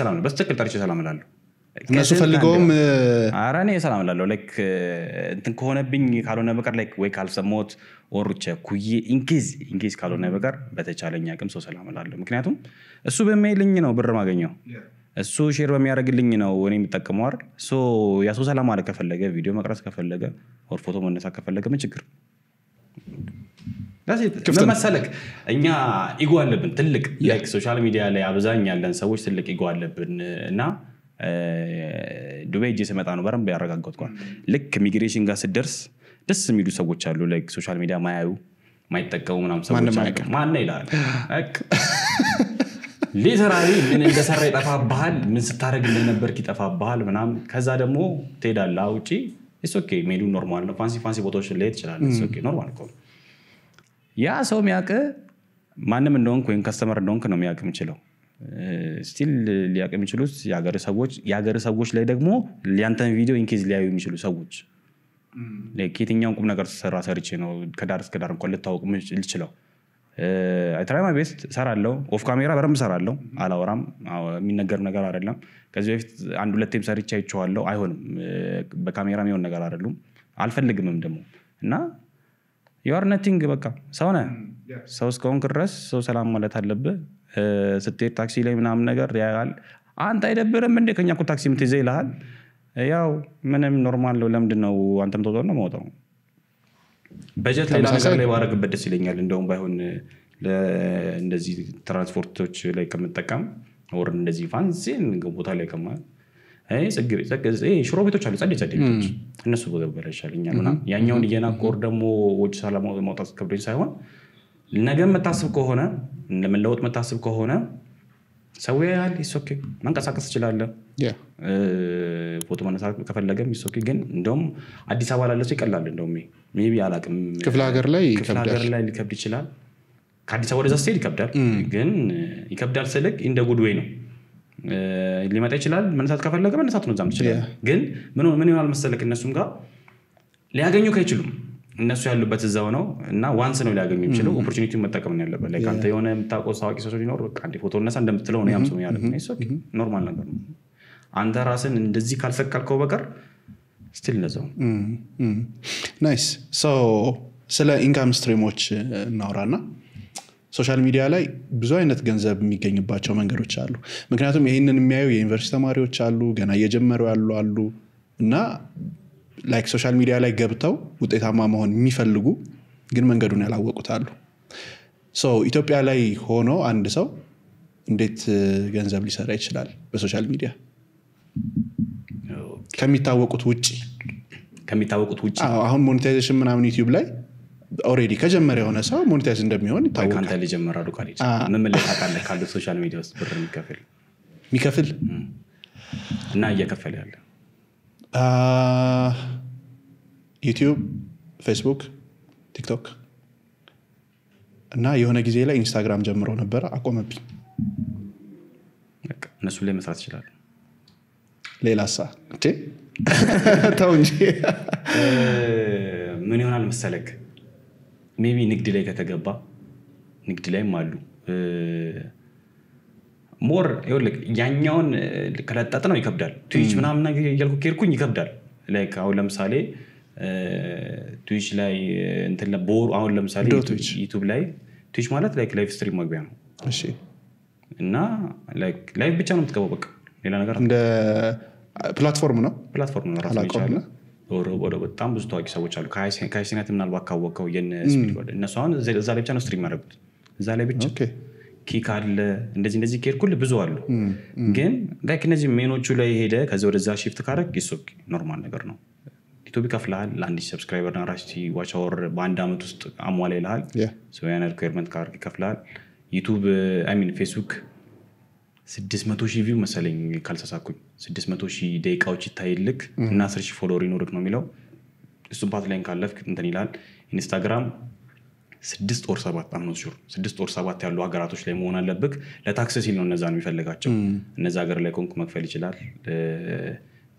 ሰላም በስተክል ታሪክ ሰላም እላለሁ እነሱ ፈልገውም ኧረ እኔ ሰላም እላለሁ ላይክ እንትን ከሆነብኝ ካልሆነ በቀር ላይክ ወይ ካልሰማሁት ወርቼ ኩዬ ኢንኬዝ ካልሆነ በቀር በተቻለኝ አቅም ሰው ሰላም እላለሁ ምክንያቱም እሱ በሚልኝ ነው ብር ማገኘው እሱ ሼር በሚያደርግልኝ ነው እኔ የምጠቀመው አይደል ሶ ያሱ ሰላም አለ ከፈለገ ቪዲዮ መቅረጽ ከፈለገ ኦር ፎቶ መነሳት ከፈለገ ምን ችግር ምን መሰለክ እኛ ኢጎ አለብን ትልቅ ላይክ ሶሻል ሚዲያ ላይ አብዛኛው ያለን ሰዎች ትልቅ ኢጎ አለብን እና ዱባይ ጄ ሰመጣ ነው በረም ያረጋጋጥኳል ልክ ሚግሬሽን ጋር ሲደርስ ደስ የሚሉ ሰዎች አሉ ላይክ ሶሻል ሚዲያ ማያዩ ማይጠቀሙ ምናምን ሰዎች አሉ ማን ነው ይላል ሊተራሊ ምን እንደሰራ ይጠፋብሃል ምን ስታረግ እንደነበርክ ይጠፋብሃል ምናምን ከዛ ደግሞ ትሄዳለህ አውጪ ኢትስ ኦኬ ሜዱ ኖርማል ነው ፋንሲ ቦታዎች ላይ ይችላል ኢትስ ኦኬ ኖርማል ነው ያ ሰው የሚያውቅ ማንም እንደሆንክ ወይም ከስተመር እንደሆንክ ነው የሚያውቅ የሚችለው ስቲል ሊያውቅ የሚችሉት የሀገር ሰዎች ላይ ደግሞ ያንተን ቪዲዮ ኢንኬዝ ሊያዩ የሚችሉ ሰዎች ለኬትኛውን ቁም ነገር ሰርቼ ነው ከዳር እስከ ዳር እንኳን ልታወቅ ልችለው አይትራይማ ቤስት ሰራለው ኦፍ ካሜራ በረም ሰራለው አላወራም የሚነገር ነገር አይደለም ከዚህ በፊት አንድ ሁለቴም ሰርቼ አይቼዋለሁ አይሆንም በካሜራ የሚሆን ነገር አይደለም አልፈልግምም ደግሞ እና you are nothing በቃ ሰው ነህ ሰው እስከሆንክ ድረስ ሰው ሰላም ማለት አለብህ ስትሄድ ታክሲ ላይ ምናምን ነገር ያያል አንተ አይደብርም እንደ ከኛ እኮ ታክሲ የምትይዘው ይልሃል ያው ምንም ኖርማል ነው ለምንድነው አንተም ተወጣው ነው ማውጣው በጀት ላይ ነገር ላይ ባረግበት ደስ ይለኛል እንደውም ባይሆን እንደዚህ ትራንስፖርቶች ላይ ከመጠቀም ወር እንደዚህ ፋንሲን ቦታ ላይ ከማል ሽሮ ቤቶች አሉ ጸዴ ቤቶች እነሱ በገበረ ይሻለኛል ምናምን ያኛውን እየናቆር ደግሞ ወጭ ሰላም ማውጣት ከብዶኝ ሳይሆን ነገም መታሰብ ከሆነ ለመለወጥ መታሰብ ከሆነ ሰው ያያል ኢትስ ኦኬ መንቀሳቀስ ይችላል ፎቶ መነሳት ከፈለገም ኢትስ ኦኬ ግን እንደውም አዲስ አበባ ላለ ሰው ይቀላል እንደውም ሜቢ አላቅም ክፍለ ሀገር ላይ ሊከብድ ይችላል ከአዲስ አበባ ወደዛ ስትሄድ ይከብዳል ግን ይከብዳል ስልክ እንደ ጉድ ወይ ነው ሊመጣ ይችላል መነሳት ከፈለገ መነሳት ነው ዛም ይችላል ግን ምን ይሆናል መሰለክ እነሱም ጋር ሊያገኙ ከይችሉም እነሱ ያሉበት እዛው ነው እና ዋንስ ነው ሊያገኙ ይችላል ኦፖርቹኒቲውን መጠቀም ነው ያለበት ላይክ አንተ የሆነ የምታውቀው ሳዋቂ ሰው ሊኖር በቃ አንዴ ፎቶ እነሳ እንደምትለው ነው ያምሰው ያለው ኢትስ ኦኬ ኖርማል ነገር ነው አንተ ራስን እንደዚህ ካልሰቀልከው በቀር ስቲል ነው ናይስ ሶ ስለ ኢንካም ስትሪሞች እናወራና ሶሻል ሚዲያ ላይ ብዙ አይነት ገንዘብ የሚገኝባቸው መንገዶች አሉ። ምክንያቱም ይህንን የሚያዩ የዩኒቨርሲቲ ተማሪዎች አሉ፣ ገና እየጀመሩ ያሉ አሉ እና ላይክ ሶሻል ሚዲያ ላይ ገብተው ውጤታማ መሆን የሚፈልጉ ግን መንገዱን ያላወቁት አሉ። ኢትዮጵያ ላይ ሆኖ አንድ ሰው እንዴት ገንዘብ ሊሰራ ይችላል በሶሻል ሚዲያ ከሚታወቁት ውጪ? አሁን ሞኔታይዜሽን ምናምን ዩቲዩብ ላይ ኦሬዲ ከጀመረ የሆነ ሰው ሞኔታይዝ እንደሚሆን ይታወቃል። ካንተ ሊጀምራሉ ካለች ምን መለካካለ ካሉ ሶሻል ሚዲያ ውስጥ ብር የሚከፍል እና እየከፈለ ያለ ዩቲዩብ፣ ፌስቡክ፣ ቲክቶክ እና የሆነ ጊዜ ላይ ኢንስታግራም ጀምሮ ነበር አቆመብኝ። እነሱ ላይ መስራት ይችላል። ሌላሳ እንዴ ተው እንጂ ምን ይሆናል መሰለክ ሜቢ ንግድ ላይ ከተገባ ንግድ ላይም አሉ ሞር ይወልክ ያኛውን ከለጣጥ ነው ይከብዳል። ትዊች ምናምን ነገር እያልኩ ከርኩኝ ይከብዳል። ላይክ አሁን ለምሳሌ ትዊች ላይ እንትን ለቦር አሁን ለምሳሌ ዩቲዩብ ላይ ትዊች ማለት ላይክ ላይቭ ስትሪም መግቢያ ነው። እሺ እና ላይክ ላይቭ ብቻ ነው የምትገባው በቃ ሌላ ነገር እንደ ፕላትፎርም ነው ራሱ ይቻላል። ወደ በጣም ብዙ ታዋቂ ሰዎች አሉ። ከአይሲናት ምናልባት ካወቀው የነስፒድ ወደ እነሱ አሁን እዛ ላይ ብቻ ነው ስትሪም ያደርጉት እዛ ላይ ብቻ ኪክ አለ እንደዚህ ከርኩል ብዙ አሉ። ግን ላይክ እነዚህ ሜኖቹ ላይ ሄደ ከዛ ወደዛ ሺፍት ካረክ ይሶክ ኖርማል ነገር ነው። ዩቲዩብ ይከፍልሃል ለአንድ ሰብስክራይበር እና ራስቲ ዋች አወር በአንድ አመት ውስጥ አሟላ ይልሃል። ያን ሪኳየርመንት ካርድ ይከፍልሃል። ዩቲዩብ አይ ሚን ፌስቡክ 600,000 ቪው መሰለኝ ካልተሳሳኩኝ 600,000 ደቂቃዎች ይታይልክ እና 10,000 ፎሎወር ይኖርክ ነው የሚለው። እሱ ባት ላይ ካለፍክ እንትን ይላል። ኢንስታግራም 6 or 7 አምኖ ሹር 6 or 7 ያሉ ሀገራቶች ላይ መሆን አለብክ። ለታክስ ሲል ነው እነዛ ነው የሚፈልጋቸው። እነዛ ሀገር ላይ ኮንክ መክፈል ይችላል።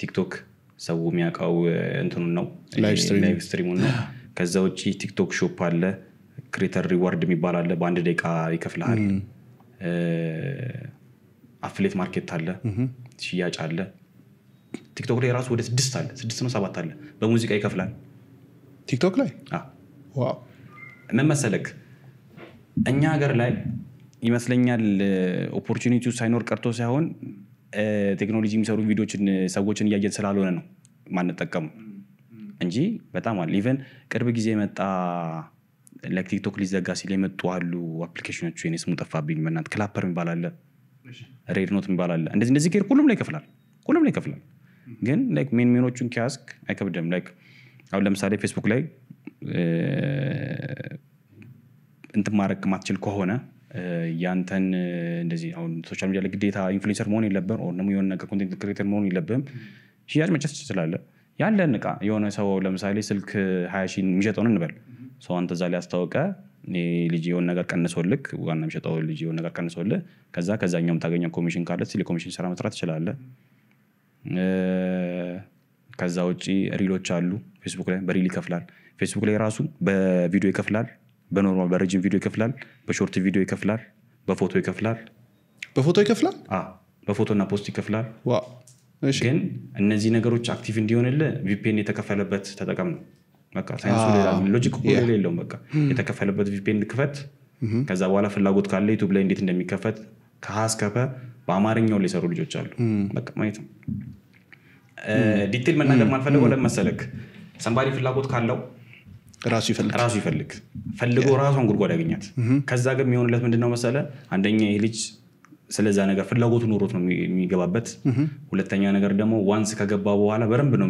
ቲክቶክ ሰው የሚያውቀው እንትኑን ነው ላይቭ ስትሪሙን ነው። ከዛ ውጪ ቲክቶክ ሾፕ አለ፣ ክሬተር ሪዋርድ የሚባል አለ፣ በአንድ ደቂቃ ይከፍልሃል። አፍሌት ማርኬት አለ፣ ሽያጭ አለ። ቲክቶክ ላይ ራሱ ወደ 6 አለ 6 ነው 7 አለ። በሙዚቃ ይከፍላል ቲክቶክ ላይ። ዋው ምን መሰለክ እኛ ሀገር ላይ ይመስለኛል ኦፖርቹኒቲው ሳይኖር ቀርቶ ሳይሆን ቴክኖሎጂ የሚሰሩ ቪዲዮችን ሰዎችን እያየን ስላልሆነ ነው ማንጠቀሙ እንጂ በጣም አለ። ኢቨን ቅርብ ጊዜ መጣ ላይክ ቲክቶክ ሊዘጋ ሲል የመጡ አሉ አፕሊኬሽኖች የኔ ስሙ ጠፋብኝ በእናትህ ክላፐር የሚባል አለ፣ ሬድ ኖት የሚባል አለ። እንደዚህ ከር ሁሉም ላይ ይከፍላል። ግን ላይክ ሜኖቹን ኪያስክ አይከብድም። ላይክ አሁን ለምሳሌ ፌስቡክ ላይ እንትን ማድረግ ማትችል ከሆነ ያንተን እንደዚህ አሁን ሶሻል ሚዲያ ላይ ግዴታ ኢንፍሉዌንሰር መሆን የለብህም or ደግሞ የሆነ ነገር ኮንቴንት ክሬተር መሆን የለብህም። ሽያጭ መጨረስ ትችላለህ። ያለን እቃ የሆነ ሰው ለምሳሌ ስልክ 20,000 የሚሸጠውን እንበል ሰው አንተ እዛ ላይ አስተዋውቀ ልጅ የሆነ ነገር ቀንሶልክ ዋና የሚሸጠው ልጅ የሆነ ነገር ቀንሶልህ ከዛኛውም ታገኘው ኮሚሽን ካለ ሲል ኮሚሽን ስራ መስራት ትችላለህ። ከዛ ውጪ ሪሎች አሉ ፌስቡክ ላይ በሪል ይከፍላል። ፌስቡክ ላይ ራሱ በቪዲዮ ይከፍላል፣ በኖርማል በረጅም ቪዲዮ ይከፍላል፣ በሾርት ቪዲዮ ይከፍላል፣ በፎቶ ይከፍላል። በፎቶና ፖስት ይከፍላል። ዋው እሺ። ግን እነዚህ ነገሮች አክቲቭ እንዲሆንልህ VPN የተከፈለበት ተጠቀም ነው በቃ። ሳይንሱ ሌላ ሎጂክ ሁሉ የለውም በቃ። የተከፈለበት VPN ክፈት። ከዛ በኋላ ፍላጎት ካለ ዩቲዩብ ላይ እንዴት እንደሚከፈት ከሀስከፈ በአማርኛው ላይ ሰሩ ልጆች አሉ በቃ ማለት ነው። ዲቴል መናገር ማልፈልገው ለመሰለክ ሰምባዲ ፍላጎት ካለው ራሱ ይፈልግ ፈልጎ ራሱን ጉድጓድ ያገኛት። ከዛ ግን የሚሆንለት ምንድነው መሰለ አንደኛ ይሄ ልጅ ስለዛ ነገር ፍላጎቱ ኖሮት ነው የሚገባበት። ሁለተኛ ነገር ደግሞ ዋንስ ከገባ በኋላ በረንብ ነው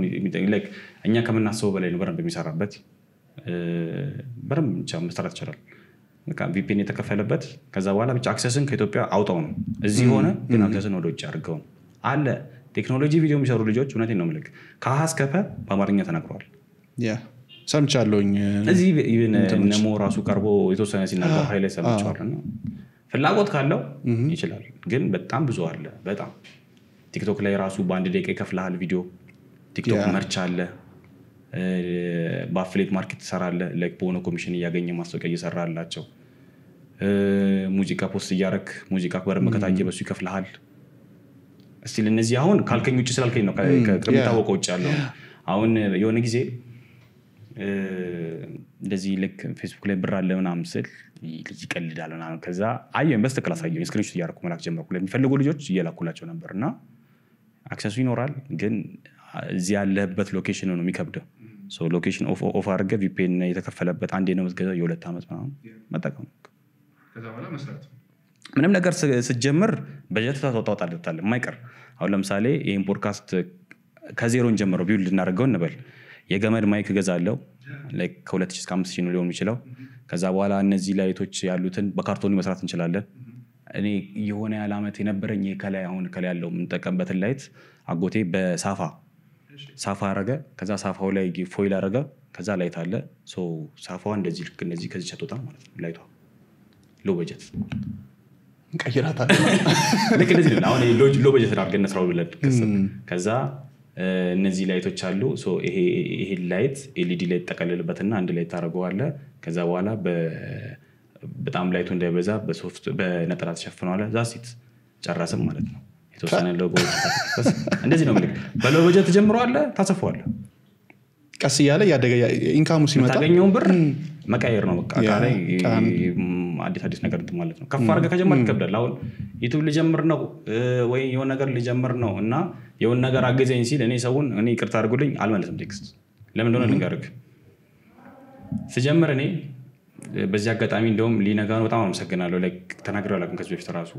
ላይክ እኛ ከመናስበው በላይ ነው በረንብ የሚሰራበት። በረንብ ብቻ መስራት ይችላል በቃ VPN የተከፈለበት። ከዛ በኋላ ብቻ አክሰስን ከኢትዮጵያ አውጣው ነው እዚህ ሆነ ግን አክሰስን ወደ ውጭ አድርገው አለ። ቴክኖሎጂ ቪዲዮ የሚሰሩ ልጆች እውነቴን ነው የምልክ ከሀስከፈ በአማርኛ ተናግረዋል። ሰምቻለሁኝ። እዚህ ነሞ ራሱ ቀርቦ የተወሰነ ሲናገር ሃይላይት ሰምቻለሁ። ፍላጎት ካለው ይችላል ግን በጣም ብዙ አለ በጣም። ቲክቶክ ላይ ራሱ በአንድ ደቂቃ ይከፍልሃል ቪዲዮ። ቲክቶክ መርቻ አለ፣ በአፍሌት ማርኬት ትሰራለህ ላይክ በሆነ ኮሚሽን እያገኘ ማስታወቂያ እየሰራላቸው። ሙዚቃ ፖስት እያደረክ ሙዚቃ በረም ከታየ በሱ ይከፍልሃል። እስቲ ለነዚህ አሁን ካልከኝ ውጭ ስላልከኝ ነው ከሚታወቀው ውጭ ያለው። አሁን የሆነ ጊዜ እንደዚህ ልክ ፌስቡክ ላይ ብር አለ ምናምን ስል ልጅ ይቀልዳል ምናምን ከዛ አየኝ በስተክል አሳየኝ ስክሪንሾት እያደረኩ መላክ ጀመርኩ ለሚፈልጉ ልጆች እየላኩላቸው ነበርና አክሰሱ ይኖራል ግን እዚህ ያለበት ሎኬሽን ነው የሚከብደው ሶ ሎኬሽን ኦፍ አድርገ VPN የተከፈለበት አንዴ ነው መስገዛው የ2 ዓመት ምናምን መጠቀም ከዛ በኋላ መስራት ምንም ነገር ስትጀምር በጀት ታወጣለታል የማይቀር አሁን ለምሳሌ ይሄን ፖድካስት ከዜሮን ጀምሮ ቢውልድ እናደርገው እንበል የገመድ ማይክ ገዛለው ላይክ ከ2000 እስከ 5000 ነው ሊሆን የሚችለው ከዛ በኋላ እነዚህ ላይቶች ያሉትን በካርቶን መስራት እንችላለን እኔ የሆነ ያላመት የነበረኝ ከላይ አሁን ከላይ ያለው የምንጠቀምበት ላይት አጎቴ በሳፋ አረገ ከዛ ሳፋው ላይ ፎይል አረገ ከዛ ላይት አለ ሶ ሳፋው እንደዚህ ልክ እንደዚህ ከዚህ ቸቶታ ማለት ነው ላይቷ ሎ በጀት ቀይራታል ልክ እንደዚህ ነው አሁን ሎ በጀት አድርገን እንስራው ብለን ከዛ እነዚህ ላይቶች አሉ ሶ ይሄ ላይት LED ላይ ተጠቀለለበትና አንድ ላይ ታረጋዋለ ከዛ በኋላ በጣም ላይቱ እንዳይበዛ በሶፍት በነጠላ ተሸፍነዋል ዛሲት ጨራስም ማለት ነው የተወሰነ ሎጎ እንደዚህ ነው ማለት በሎ በጀት ጀምሯል ታሰፋዋል ቀስ ያለ ያደገ ኢንካሙ ሲመጣ ታገኘው ብር መቀየር ነው በቃ ካላይ አዲስ ነገር ማለት ነው ከፍ አድርገህ ከጀመርክ ከብዳል አሁን ዩቲዩብ ልጀምር ነው ወይ የሆነ ነገር ልጀምር ነው እና የሆነ ነገር አገዘኝ ሲል እኔ ሰውን እኔ ይቅርታ አድርጉልኝ አልመለስም ቴክስት ለምን እንደሆነ ልንገርክ ስጀምር እኔ በዚህ አጋጣሚ እንደውም ሊነጋን በጣም አመሰግናለሁ ላይክ ተናግረው አላውቅም ከዚህ በፊት ራሱ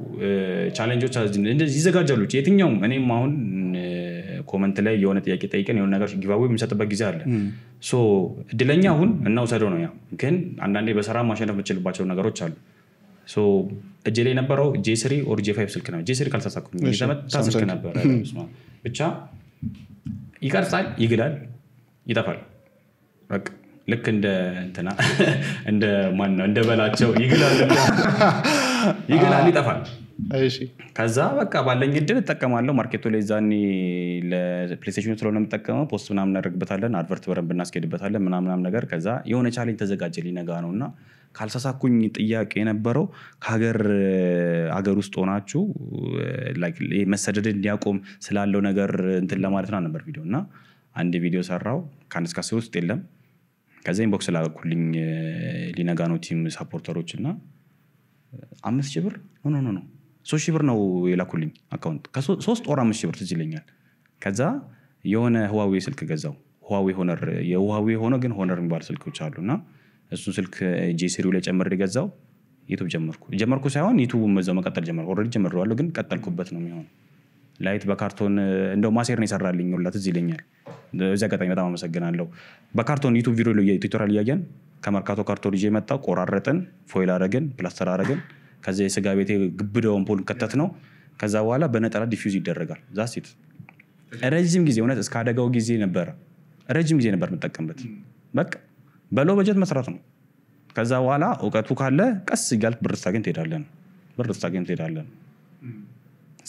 ቻሌንጆች እንደዚህ ይዘጋጃሉ የትኛውም እኔም አሁን ኮሜንት ላይ የሆነ ጥያቄ ጠይቀን የሆነ ነገር ጊቫዌ የምንሰጥበት ጊዜ አለ ሶ እድለኛ አሁን እናውሰደው ነው ያ ግን አንዳንዴ በሰራ ማሸነፍ የምችልባቸው ነገሮች አሉ ሶ እጄ ላይ ነበረው J3 or J5 ስልክ ነው J3 ካልተሳሳኩኝ የተመታ ስልክ ነበር ብቻ ይቀርጻል ይግዳል ይጠፋል በቃ ልክ እንደ ማን ነው እንደ በላቸው ይግላል ይጠፋል እሺ ከዛ በቃ ባለኝ እድል ተጠቀማለሁ ማርኬቱ ላይ ዛኔ ለፕሌይስቴሽን ስለሆነ የምጠቀመው ፖስት ምናምን እናደርግበታለን አድቨርት በረን ብናስኬድበታለን ምናምን ነገር ከዛ የሆነ ቻሌንጅ ተዘጋጀ ሊነጋ ነውና ካልተሳሳኩኝ ጥያቄ የነበረው ከሀገር ውስጥ ሆናችሁ ላይክ መሰደድ እንዲያቆም ስላለው ነገር እንትን ለማለት ነበር ቪዲዮና አንድ ቪዲዮ ሰራው ከአንድ እስከ 10 ውስጥ የለም ከዛ ኢንቦክስ ላኩልኝ ሊነጋ ነው ቲም ሳፖርተሮችና 5,000 ብር ኖ 3,000 ብር ነው የላኩልኝ አካውንት ከ3 or 5,000 ብር ትዝ ይለኛል ከዛ የሆነ Huawei ስልክ ገዛው Huawei ሆነር የHuawei ሆኖ ግን ሆነር የሚባል ስልኮች አሉና እሱን ስልክ J3 ላይ ጨምሬ ገዛው ዩቲዩብ ጀመርኩ ሳይሆን ዩቲዩብ መዘው መቀጠል ጀመርኩ ኦሬዲ ጀመርዋለሁ ግን ቀጠልኩበት ነው የሚሆነው ላይት በካርቶን እንደው ማሴር ነው ይሰራልኝ ሁላ ትዝ ይለኛል በዛ አጋጣሚ በጣም አመሰግናለሁ በካርቶን ዩቲዩብ ቪዲዮ ላይ ቱቶሪያል ያያየን ከማርካቶ ካርቶን ይዤ መጣው ቆራረጠን ፎይል አረገን ፕላስተር አረገን ከዛ የስጋ ቤቴ ግብደውን ፖል ከተት ነው ከዛ በኋላ በነጠላ ዲፊውዝ ይደረጋል ዛሲት ረጅም ጊዜ እውነት እስከ አደጋው ጊዜ ነበር ረጅም ጊዜ ነበር መጠቀምበት በቃ በሎ በጀት መስራት ነው ከዛ በኋላ ዕውቀቱ ካለ ቀስ ይጋል ብር ታገኝ ትሄዳለን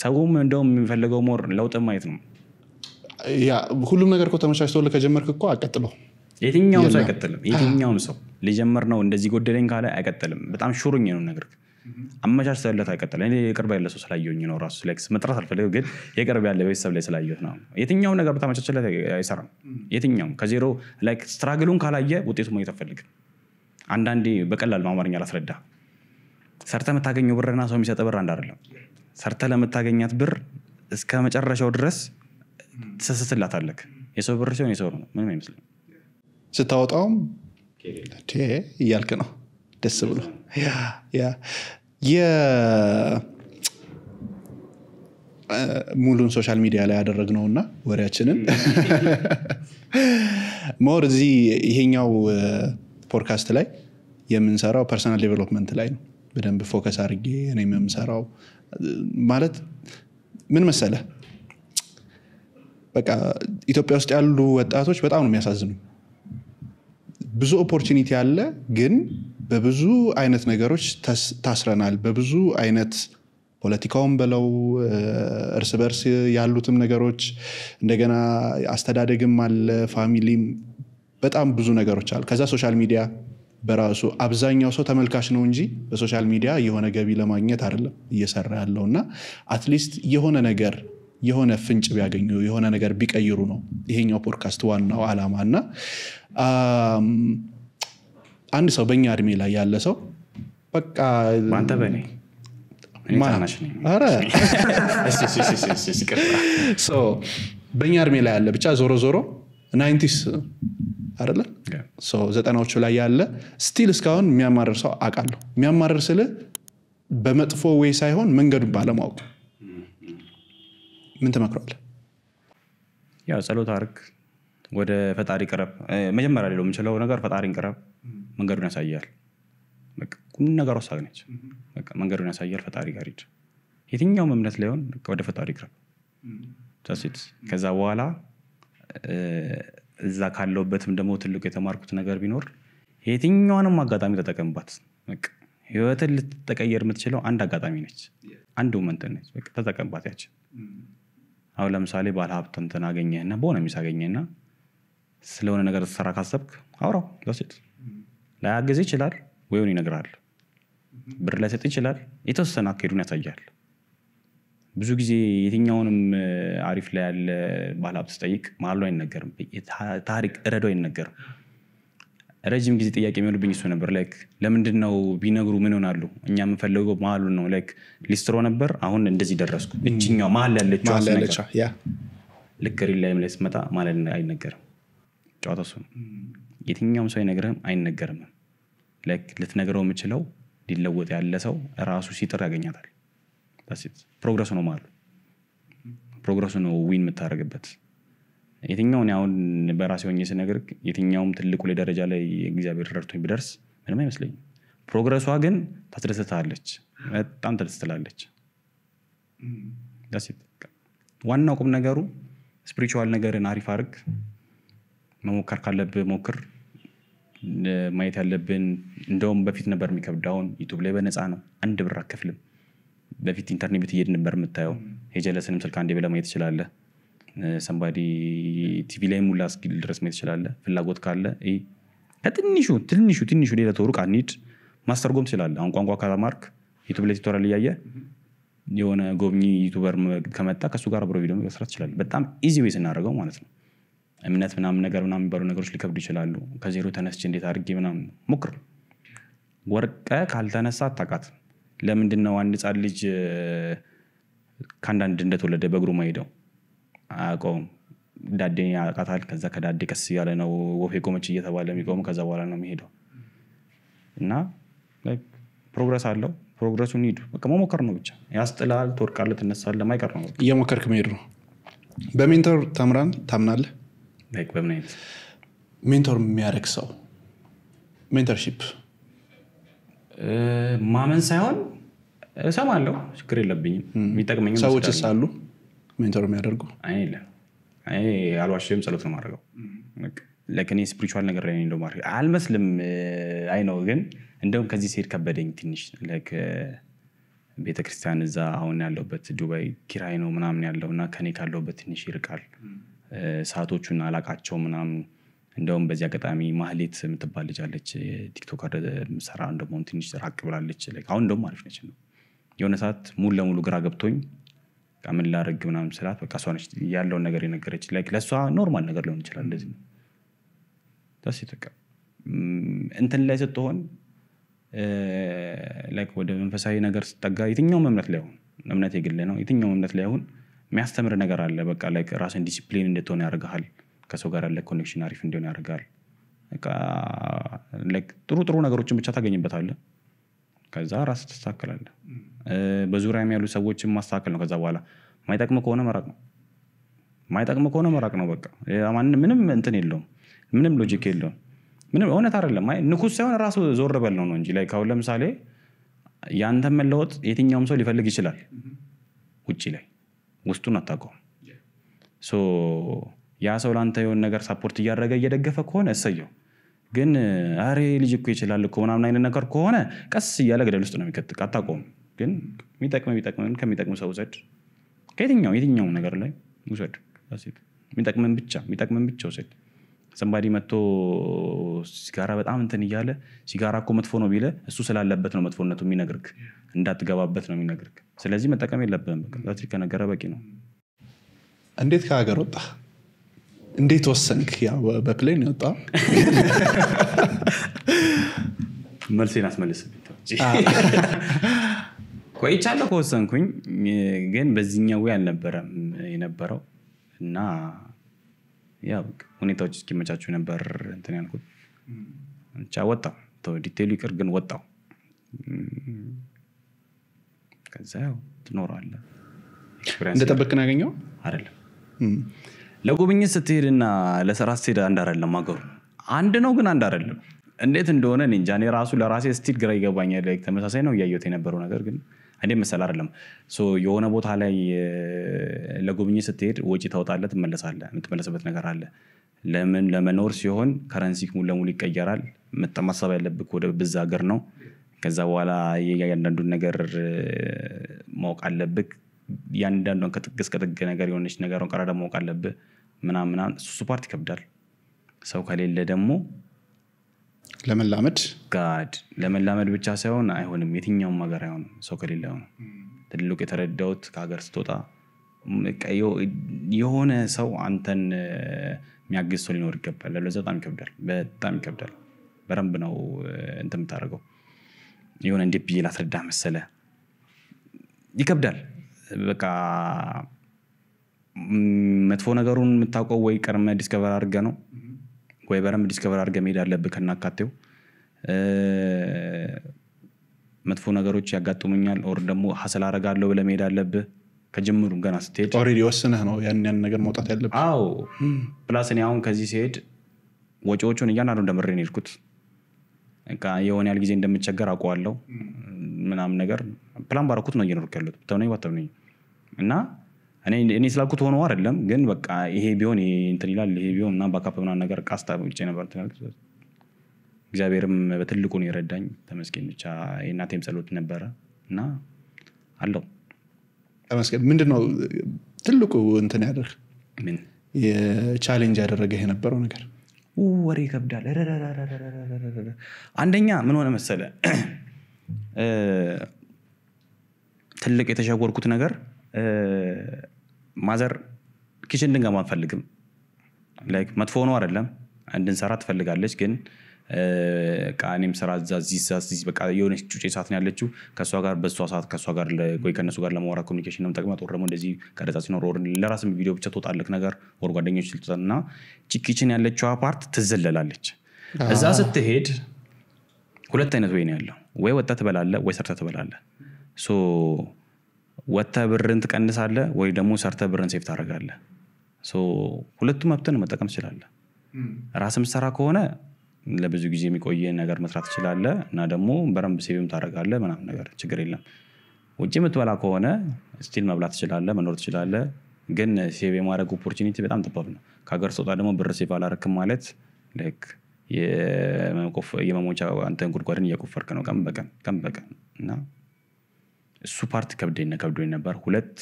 ሰውም እንደውም የሚፈልገው ሞር ለውጥ ማየት ነው ያ ሁሉም ነገር እኮ ተመቻችቶልህ ከጀመርክ እኮ አቀጥለው የትኛውም ሰው አይቀጥልም የትኛውም ሰው ሊጀምር ነው እንደዚህ ጎደለኝ ካለ አይቀጥልም በጣም ሹሩኝ ነው ነገር አመቻችተለት አይቀጥልም እኔ የቅርብ ያለ ሰው ስላየሁኝ ነው ራሱ ላይክ መጥራት አልፈልግም ግን የቅርብ ያለ ቤተሰብ ላይ ስላየሁት ነው የትኛው ነገር በተመቻችለት አይሰራም የትኛው ከዜሮ ላይክ ስትራግሉን ካላየ ውጤቱ ማየት አትፈልግም አንዳንዴ በቀላል አማርኛ ላስረዳ ሰርተ መታገኘው ብርና ሰው የሚሰጥ ብር አንድ አይደለም ሰርተ ለመታገኛት ብር እስከ መጨረሻው ድረስ ተሰስላታለክ የሰው ብር ሲሆን የሰው ነው ምንም አይመስልም ስታወጣውም እያልክ ነው ደስ ብሎ ሙሉን ሶሻል ሚዲያ ላይ ያደረግነውና ወሬያችንን ሞር እዚህ ይሄኛው ፖድካስት ላይ የምንሰራው ፐርሰናል ዴቨሎፕመንት ላይ ነው በደንብ ፎከስ አድርጌ እኔ የምሰራው ማለት ምን መሰለህ በቃ ኢትዮጵያ ውስጥ ያሉ ወጣቶች በጣም ነው የሚያሳዝኑ ብዙ ኦፖርቹኒቲ አለ ግን በብዙ አይነት ነገሮች ታስረናል በብዙ አይነት ፖለቲካውን በለው እርስ በርስ ያሉትም ነገሮች እንደገና አስተዳደግም አለ ፋሚሊም በጣም ብዙ ነገሮች አሉ ከዛ ሶሻል ሚዲያ በራሱ አብዛኛው ሰው ተመልካች ነው እንጂ በሶሻል ሚዲያ የሆነ ገቢ ለማግኘት አይደለም እየሰራ ያለውና አትሊስት የሆነ ነገር የሆነ ፍንጭ ቢያገኙ የሆነ ነገር ቢቀይሩ ነው ይሄኛው ፖድካስት ዋናው ዓላማና አንድ ሰው በእኛ እድሜ ላይ ያለ ሰው በቃ በአንተ በእኔ ታናሽ ነኝ ኧረ በእኛ እድሜ ላይ ያለ ብቻ ዞሮ 90s አይደለ ዘጠናዎቹ ላይ ያለ ስቲል እስካሁን የሚያማርር ሰው አውቃለሁ። የሚያማርር ስለ በመጥፎ ወይ ሳይሆን መንገዱን ባለማወቅ ምን ትመክራለህ? ያው ጸሎት አድርግ፣ ወደ ፈጣሪ ቅረብ። መጀመሪያ ሌለው የምችለው ነገር ፈጣሪን ቅረብ፣ መንገዱን ያሳያል። በቃ ቁም ነገር ወሳኝ ነች። በቃ መንገዱን ያሳያል፣ ፈጣሪ ጋር ሂድ። የትኛውም እምነት ላይሆን ወደ ፈጣሪ ቅረብ ታሲት። ከዛ በኋላ እዛ ካለውበትም ደግሞ ትልቁ የተማርኩት ነገር ቢኖር የትኛውንም አጋጣሚ ተጠቀምባት። በቃ ህይወትን ልትቀየር የምትችለው አንድ አጋጣሚ ነች፣ አንድ ሞመንት ነች። በቃ ተጠቀምባት ያችን። አሁን ለምሳሌ ባለ ሀብት እንትን አገኘህና በሆነ ሚስ አገኘህና ስለሆነ ነገር ተሰራ ካሰብክ አውራው ታሲት። ላያግዝ ይችላል ወይውን ይነግራል፣ ብር ላይሰጥ ይችላል፣ የተወሰነ አካሄዱን ያሳያል። ብዙ ጊዜ የትኛውንም አሪፍ ላይ ያለ ባለሀብት ጠይቅ ማሉ አይነገርም፣ ታሪክ ረዶ አይነገርም። ረጅም ጊዜ ጥያቄ የሚሆንብኝ እሱ ነበር። ላይክ ለምንድነው ቢነግሩ ምን ሆናሉ? እኛ የምንፈልገው ማሉ ነው። ላይክ ሊስትሮ ነበር፣ አሁን እንደዚህ ደረስኩ። እቺኛው ማል ያለችው አስነገር ያ ልክ ሪል ላይ ማለት መጣ ማለት አይነገርም። ጨዋታው እሱ ነው። የትኛውም ሰው አይነገርም፣ አይነገርም። ላይክ ልትነግረው የምችለው ሊለወጥ ያለ ሰው ራሱ ሲጥር ያገኛታል። ታሲት ፕሮግረስ ነው ማለት ፕሮግረስ ነው ዊን የምታደርግበት። የትኛውን አሁን በራሴ ሆኜ ስነግር የትኛውም ትልቁ ላይ ደረጃ ላይ እግዚአብሔር ረድቶኝ ቢደርስ ምንም አይመስለኝም። ፕሮግረሷ ግን ታስደስታለች፣ በጣም ታስደስታለች። ታሲት ዋናው ቁም ነገሩ ስፒሪቹዋል ነገርን አሪፍ አድርግ። መሞከር ካለብህ ሞክር። ማየት ያለብን እንደውም በፊት ነበር የሚከብዳውን ዩቲዩብ ላይ በነፃ ነው፣ አንድ ብር አከፍልም። በፊት ኢንተርኔት ቤት እየሄድን ነበር የምታየው። ሄጀለስንም ስልክ አንዴ ብለህ ማየት ትችላለህ። ሰምባዲ ቲቪ ላይ ሙላ ስኪል ድረስ ማየት ትችላለህ። ፍላጎት ካለ ትንሹ ሌላ ተወሩቅ አንሂድ ማስተርጎም ትችላለህ። አሁን ቋንቋ ካላማርክ ዩቲዩብ ላይ ቱቶሪያል እያየ የሆነ ጎብኚ ዩቲዩበር ከመጣ ከሱ ጋር አብሮ ቪዲዮ መስራት ትችላለህ። በጣም ኢዚ ዌይ ስናደርገው ማለት ነው። እምነት ምናምን የሚባሉ ነገሮች ሊከብዱ ይችላሉ። ከዜሮ ተነስቼ እንዴት አድርጌ ምናምን ሞክር። ወርቀ ካልተነሳ አታውቃት። ለምንድነው አንድ ህፃን ልጅ ከአንዳንድ እንደተወለደ በእግሩ ማይሄደው? አያውቀውም። ዳዴ ያውቃታል። ከዛ ከዳዴ ቀስ እያለ ነው ወፌ ቆመች እየተባለ የሚቆመው። ከዛ በኋላ ነው የሚሄደው። እና ፕሮግረስ አለው። ፕሮግረሱን ሂዱ። በቃ መሞከር ነው ብቻ። ያስጥላል፣ ትወርቃለህ፣ ትነሳለህ፣ ማይቀር ነው። እየሞከርክ መሄድ ነው። በሜንቶር ታምናለህ? ላይክ በምን አይነት ሜንቶር የሚያደርግ ሰው ሜንተርሺፕ ማመን ሳይሆን እሰማለሁ፣ ችግር የለብኝም። የሚጠቅመኝ ሰዎችስ አሉ ሜንቶር የሚያደርጉ? አይ አልዋሽም፣ ጸሎት ነው የማደርገው። ላይክ እኔ ስፒሪቹዋል ነገር ላይ እንደው ማድረግ አልመስልም። አይ ነው ግን እንደውም ከዚህ ሲሄድ ከበደኝ ትንሽ። ላይክ ቤተክርስቲያን እዛ አሁን ያለውበት ዱባይ ኪራይ ነው ምናምን ያለውና ከኔ ካለውበት ትንሽ ይርቃል። ሰዓቶቹን አላቃቸው ምናምን። እንደውም በዚህ አጋጣሚ ማህሌት የምትባል ልጅ አለች፣ ቲክቶከር ሰራ እንደውም ትንሽ ራቅ ብላለች። አሁን እንደውም አሪፍ ነች ነው። የሆነ ሰዓት ሙሉ ለሙሉ ግራ ገብቶኝ ምን ላደርግ ምናምን ስላት በቃ እሷ ነች ያለውን ነገር የነገረች። ላይክ ለእሷ ኖርማል ነገር ሊሆን ይችላል እንደዚህ ነው። ታሲት በቃ እንትን ላይ ስትሆን ላይክ ወደ መንፈሳዊ ነገር ስትጠጋ የትኛውም እምነት ላይ ሆን እምነት የግል ነው፣ የትኛውም እምነት ላይ ሆን የሚያስተምር ነገር አለ። በቃ ላይክ ራስን ዲሲፕሊን እንድትሆን ያደርግሃል። ከሰው ጋር ያለ ኮኔክሽን አሪፍ እንዲሆን ያደርጋል። በቃ ላይክ ጥሩ ነገሮችን ብቻ ታገኝበታለህ። ከዛ ራስ ተስተካከላለህ። በዙሪያም ያሉ ሰዎችን ማስተካከል ነው። ከዛ በኋላ ማይጠቅም ከሆነ መራቅ ነው። በቃ ምንም እንትን የለውም፣ ምንም ሎጂክ የለውም፣ ምንም እውነት አይደለም። ንኩስ ሳይሆን ራሱ ዞር በል ነው እንጂ ላይክ አሁን ለምሳሌ ያንተን መለወጥ የትኛውም ሰው ሊፈልግ ይችላል። ውጪ ላይ ውስጡን አታውቀውም። ያ ሰው ላንተ የሆነ ነገር ሳፖርት እያደረገ እየደገፈ ከሆነ እሰየው። ግን አሬ ልጅ እኮ ይችላል እኮ ምናምን አይነት ነገር ከሆነ ቀስ እያለ ገደል ውስጥ ነው የሚከትቅ። አታውቀውም። ግን የሚጠቅመን ከሚጠቅም ሰው ውሰድ። የትኛውም ነገር ላይ ውሰድ። የሚጠቅመን ብቻ ውሰድ። ሰንባዲ መጥቶ ሲጋራ በጣም እንትን እያለ ሲጋራ እኮ መጥፎ ነው ቢለ እሱ ስላለበት ነው መጥፎነቱ የሚነግርክ፣ እንዳትገባበት ነው የሚነግርክ። ስለዚህ መጠቀም የለብህም። በቃ ከነገረ በቂ ነው። እንዴት ከሀገር ወጣ? እንዴት ወሰንክ? ያው በፕሌን ወጣ። መልሴን አስመልስልኝ ቆይቻለሁ ከወሰንኩኝ ግን በዚህኛው ወይ አልነበረም የነበረው እና ያው ሁኔታዎች እስኪመቻቹ ነበር እንትን ያልኩት ብቻ ወጣው ዲቴይሉ ይቅር ግን ወጣው ከዛ ያው ትኖራለህ እንደጠበቅን ያገኘው አይደለም ለጉብኝት ስትሄድና ለስራ ስትሄድ አንድ አይደለም አገሩ አንድ ነው ግን አንድ አይደለም እንዴት እንደሆነ እንጃ እኔ ራሱ ለራሴ ስቲል ግራ ይገባኛል like ተመሳሳይ ነው ያየሁት የነበረው ነገር ግን አንዴ መሰል አይደለም ሶ የሆነ ቦታ ላይ ለጉብኝት ስትሄድ ወጪ ታወጣለህ ትመለሳለህ የምትመለስበት ነገር አለ ለምን ለመኖር ሲሆን ከረንሲ ሙሉ ለሙሉ ይቀየራል መተማሰብ ያለብህ ወደ ብዛ ሀገር ነው ከዛ በኋላ ያንዳንዱን ነገር ማወቅ አለብህ ያንዳንዱን ከጥግ እስከ ጥግ ነገር የሆነች ነገርን ቀራዳ ማወቅ አለብህ ምናምን እሱ ፓርት ይከብዳል ሰው ከሌለ ደግሞ ለመላመድ ብቻ ሳይሆን አይሆንም የትኛውም ሀገር አይሆንም ሰው ከሌለ ነው ትልቁ የተረዳሁት ከሀገር ስትወጣ የሆነ ሰው አንተን የሚያግዝ ሰው ሊኖር ይገባል ለዛ በጣም ይከብዳል በረንብ ነው እንትን የምታደርገው የሆነ እንደ ብዬ ላስረዳ መሰለ ይከብዳል በቃ መጥፎ ነገሩን የምታውቀው ወይ ቀርመ ዲስከቨር አድርገህ ነው ወይ በረንብ ዲስከቨር አድርገህ መሄድ አለብህ ከናካቴው መጥፎ ነገሮች ያጋጥሙኛል ኦር ደግሞ ሐሰል አደርጋለሁ ብለህ መሄድ አለብህ ከጅምሩ ገና ስትሄድ ኦሬዲ ወስነህ ነው ያን ነገር መውጣት ያለብህ አዎ ፕላስ እኔ አሁን ከዚህ ሲሄድ ወጪዎቹን እያንዳንዱ እንደምሬ ነው የሄድኩት በቃ የሆነ ያህል ጊዜ እንደምቸገር አውቀዋለሁ ምናምን ነገር ፕላን ባረኩት ነው እየኖርኩ ያለሁት ተውነኝ ወጣብኝ እና እኔ ስላልኩት ሆኖ አይደለም ግን በቃ ይሄ ቢሆን እንትን ይላል ይሄ ቢሆን እና ባካፕ ምናምን ነገር ቃስታ ብቻ ነበር ተናልኩት እግዚአብሔርም በትልቁ ነው የረዳኝ ተመስገን ብቻ የእናቴም ጸሎት ነበረ እና አለው ተመስገን ምንድነው ትልቁ እንትን ያደርግ ምን የቻሌንጅ ያደረገህ የነበረው ነገር ወሬ ይከብዳል አንደኛ ምን ሆነ መሰለ ትልቅ የተሻወርኩት ነገር ማዘር ኪችን ድንጋይ ማንፈልግም ላይክ መጥፎ ነው አይደለም እንድንሰራ ትፈልጋለች ግን ቃኔም ስራ እዚህ በቃ የሆነች ጩጬ ሰዓት ነው ያለችው ከሷ ጋር በሷ ሰዓት ከሷ ጋር ወይ ከነሱ ጋር ለማውራት ኮሙኒኬሽን ነው ተቀመጥ ወረሞ እንደዚህ ቀረጻ ሲኖር ወር ለራስም ቪዲዮ ብቻ ተወጣለክ ነገር ወር ጓደኞች ልትጠና ኪችን ያለችው አፓርት ትዘለላለች እዛ ስትሄድ ሁለት አይነት ወይ ነው ያለው ወይ ወጣ ትበላለህ ወይ ሰርተ ትበላለህ ሶ ወጣ ብርን ትቀንሳለህ ወይ ደግሞ ሰርተ ብርን ሴፍ ታደርጋለህ ሶ ሁለቱም መብትን መጠቀም ትችላለህ ራስም ሰራ ከሆነ ለብዙ ጊዜ የሚቆየ ነገር መስራት ትችላለህ እና ደግሞ በረንብ ሴቭም ታደርጋለህ ምናምን ነገር ችግር የለም ወጪ የምትበላ ከሆነ ስቲል መብላት ትችላለህ መኖር ትችላለህ ግን ሴቭ የማድረግ ኦፖርቹኒቲ በጣም ጠባብ ነው ከሀገር ስትወጣ ደግሞ ብር ሴቭ አላደረክም ማለት ላይክ የመሞቻ አንተን ጉድጓድን እየቆፈርክ ነው ቀን በቀን እና እሱ ፓርት ከብዶኝ ነበር ሁለት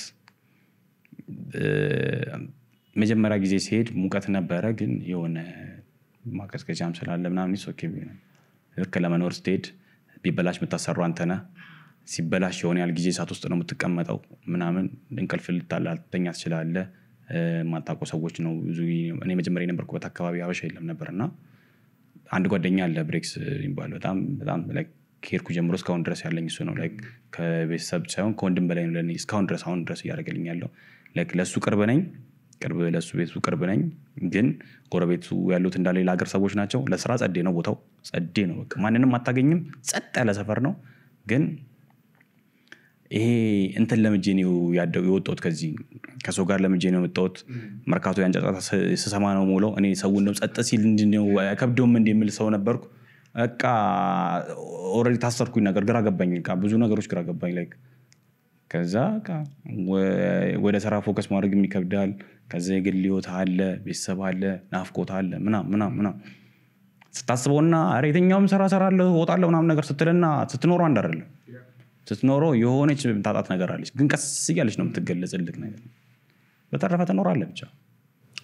መጀመሪያ ጊዜ ሲሄድ ሙቀት ነበረ ግን የሆነ ማቀዝቀዣም ስላለ ምናምን ኦኬ ቢሆን ልክ ለመኖር ስትሄድ ቢበላሽ የምታሰሩ አንተና ሲበላሽ የሆነ ያህል ጊዜ ሰዓት ውስጥ ነው የምትቀመጠው ምናምን እንቅልፍ ልታላልተኛ ትችላለህ ማጣቆ ሰዎች ነው ብዙ እኔ መጀመሪያ የነበርኩበት አካባቢ አበሻ የለም ነበርና አንድ ጓደኛ አለ ብሬክስ ይባል በጣም ላይክ ከሄድኩ ጀምሮ እስካሁን ድረስ ያለኝ እሱ ነው ላይክ ከቤተሰብ ሳይሆን ከወንድም በላይ ነው ለኔ እስካሁን ድረስ እያደረገልኝ ያለው ላይክ ለሱ ለሱ ቤቱ ቅርብ ነኝ ግን ጎረቤቱ ያሉት እንዳለ ለሀገር ሰዎች ናቸው ለስራ ጸዴ ነው ቦታው ጸዴ ነው በቃ ማንንም አታገኝም ጸጥ ያለ ሰፈር ነው ግን ይሄ እንትን ለምጄ ነው የወጣሁት ከሰው ጋር ለምጄ ነው የወጣሁት መርካቶ ያንጫጫታ ስሰማ ነው ሞለው እኔ ሰው እንደው ጸጥ ሲል እንድነው ከብዶም እንደሚል ሰው ነበርኩ በቃ ኦሬዲ ታሰርኩኝ ነገር ግራ ገባኝ ብዙ ነገሮች ግራ ገባኝ ላይክ ከዛ ወደ ስራ ፎከስ ማድረግ የሚከብዳል ከዛ የግል ህይወት አለ ቤተሰብ አለ ናፍቆት አለ ምናምን ስታስበውና አሬተኛውም ስራ ሰራለሁ ወጣለሁ ምናምን ነገር ስትልና ስትኖረው አንድ አይደለም ስትኖረው የሆነች ታጣት ነገር አለች ግን ቀስ እያለች ነው የምትገለጽልክ ነገር በተረፈ ትኖራለህ ብቻ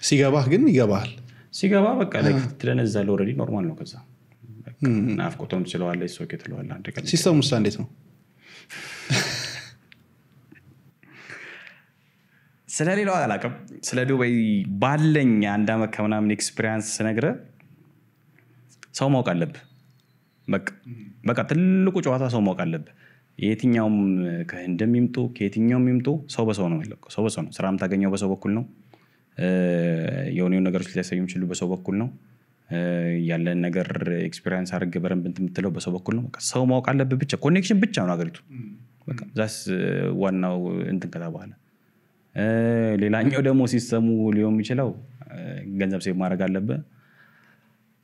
ሲገባህ ግን ይገባሃል ሲገባ በቃ ላይ ትደነዛለህ ኦሬዲ ኖርማል ነው ከዛ ናፍቆቱም ስለዋለ ኦኬ ትለዋለህ አንድ ቀን ሲስተሙ ውስጥ እንዴት ነው ስለሌላው አላውቅም ስለ ዱባይ ባለኝ አንድ አመት ከምናምን ኤክስፒሪየንስ ስነግርህ ሰው ማወቅ አለብህ በቃ ትልቁ ጨዋታ ሰው ማወቅ አለበት የትኛውም ከህንድም ይምጡ ከየትኛውም ይምጡ ሰው በሰው ነው የሚለቀው ሰው በሰው ነው ስራም ታገኘው በሰው በኩል ነው የሆነ ነገሮች ሊያሳዩ የሚችሉ በሰው በኩል ነው ያለን ነገር ኤክስፒሪየንስ አድርገህ በረንብ የምትለው በሰው በኩል ነው በቃ ሰው ማወቅ አለበት ብቻ ኮኔክሽን ብቻ ነው አገሪቱ በቃ ዛስ ዋናው እንትን ከተባለ ሌላኛው ደግሞ ሲስተሙ ሊሆን የሚችለው ገንዘብ ሴቭ ማድረግ አለበት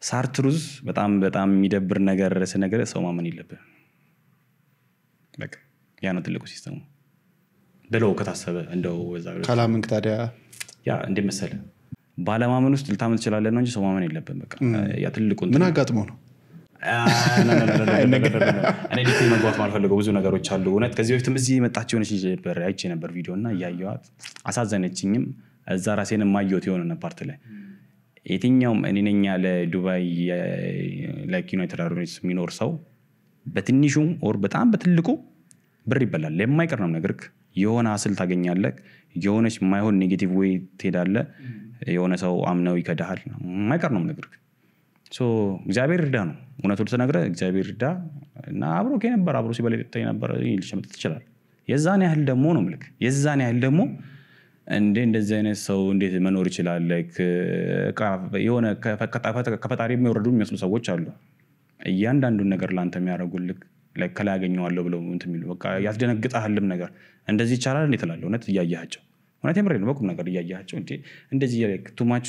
ሳርትሩዝ በጣም በጣም የሚደብር ነገር ስነገር ሰው ማመን የለብህ በቃ ያ ነው ትልቁ ሲስተሙ ብለው ከታሰበ እንደው ካላምንክ ታዲያ ያ እንደመሰለ ባለማመን ውስጥ ልታመን ትችላለህ ነው እንጂ ሰው ማመን የለብህም በቃ ያ ትልቁ ምን አጋጥሞ ነው እኔ ዲቴል መግባት ማልፈልገው ብዙ ነገሮች አሉ እውነት ከዚህ በፊትም እዚህ መጣች ሆነች ነበር አይቼ ነበር ቪዲዮና ያያዩት አሳዘነችኝም እዛ ራሴን ማየት የሆነ ፓርት ላይ የትኛውም እኔ ነኝ ያለ ዱባይ ላይክ ዩናይትድ አረብ ኤሚሬትስ የሚኖር ሰው በትንሹም ኦር በጣም በትልቁ ብር ይበላል ለማይቀር ነው ነገርክ የሆነ አስል ታገኛለህ የሆነች ማይሆን ኔጌቲቭ ዌይ ትሄዳለህ የሆነ ሰው አምነው ይከዳሃል ማይቀር ነው ነገርክ ሶ እግዚአብሔር ይርዳ ነው እውነቱን ተነግረ እግዚአብሔር ይርዳ እና አብሮ ከነበር አብሮ ሲበለጥ ነበር ይልሽመት ይችላል የዛን ያህል ደግሞ ነው ምልክ የዛን ያህል ደግሞ እንደዚህ አይነት ሰው እንዴት መኖር ይችላል ላይክ የሆነ ከፈጣሪ የሚወርዱ የሚመስሉ ሰዎች አሉ እያንዳንዱን ነገር ላንተ የሚያደርጉልክ ላይክ ከላይ ያገኘዋለሁ ብለው እንትን የሚሉ በቃ ያስደነግጣልም ነገር እንደዚህ ይቻላል እንዴ ተላለው እውነት ያያያቸው እውነት የምሬን በቁም ነገር ያያያቸው እንደዚህ ላይክ ቱማች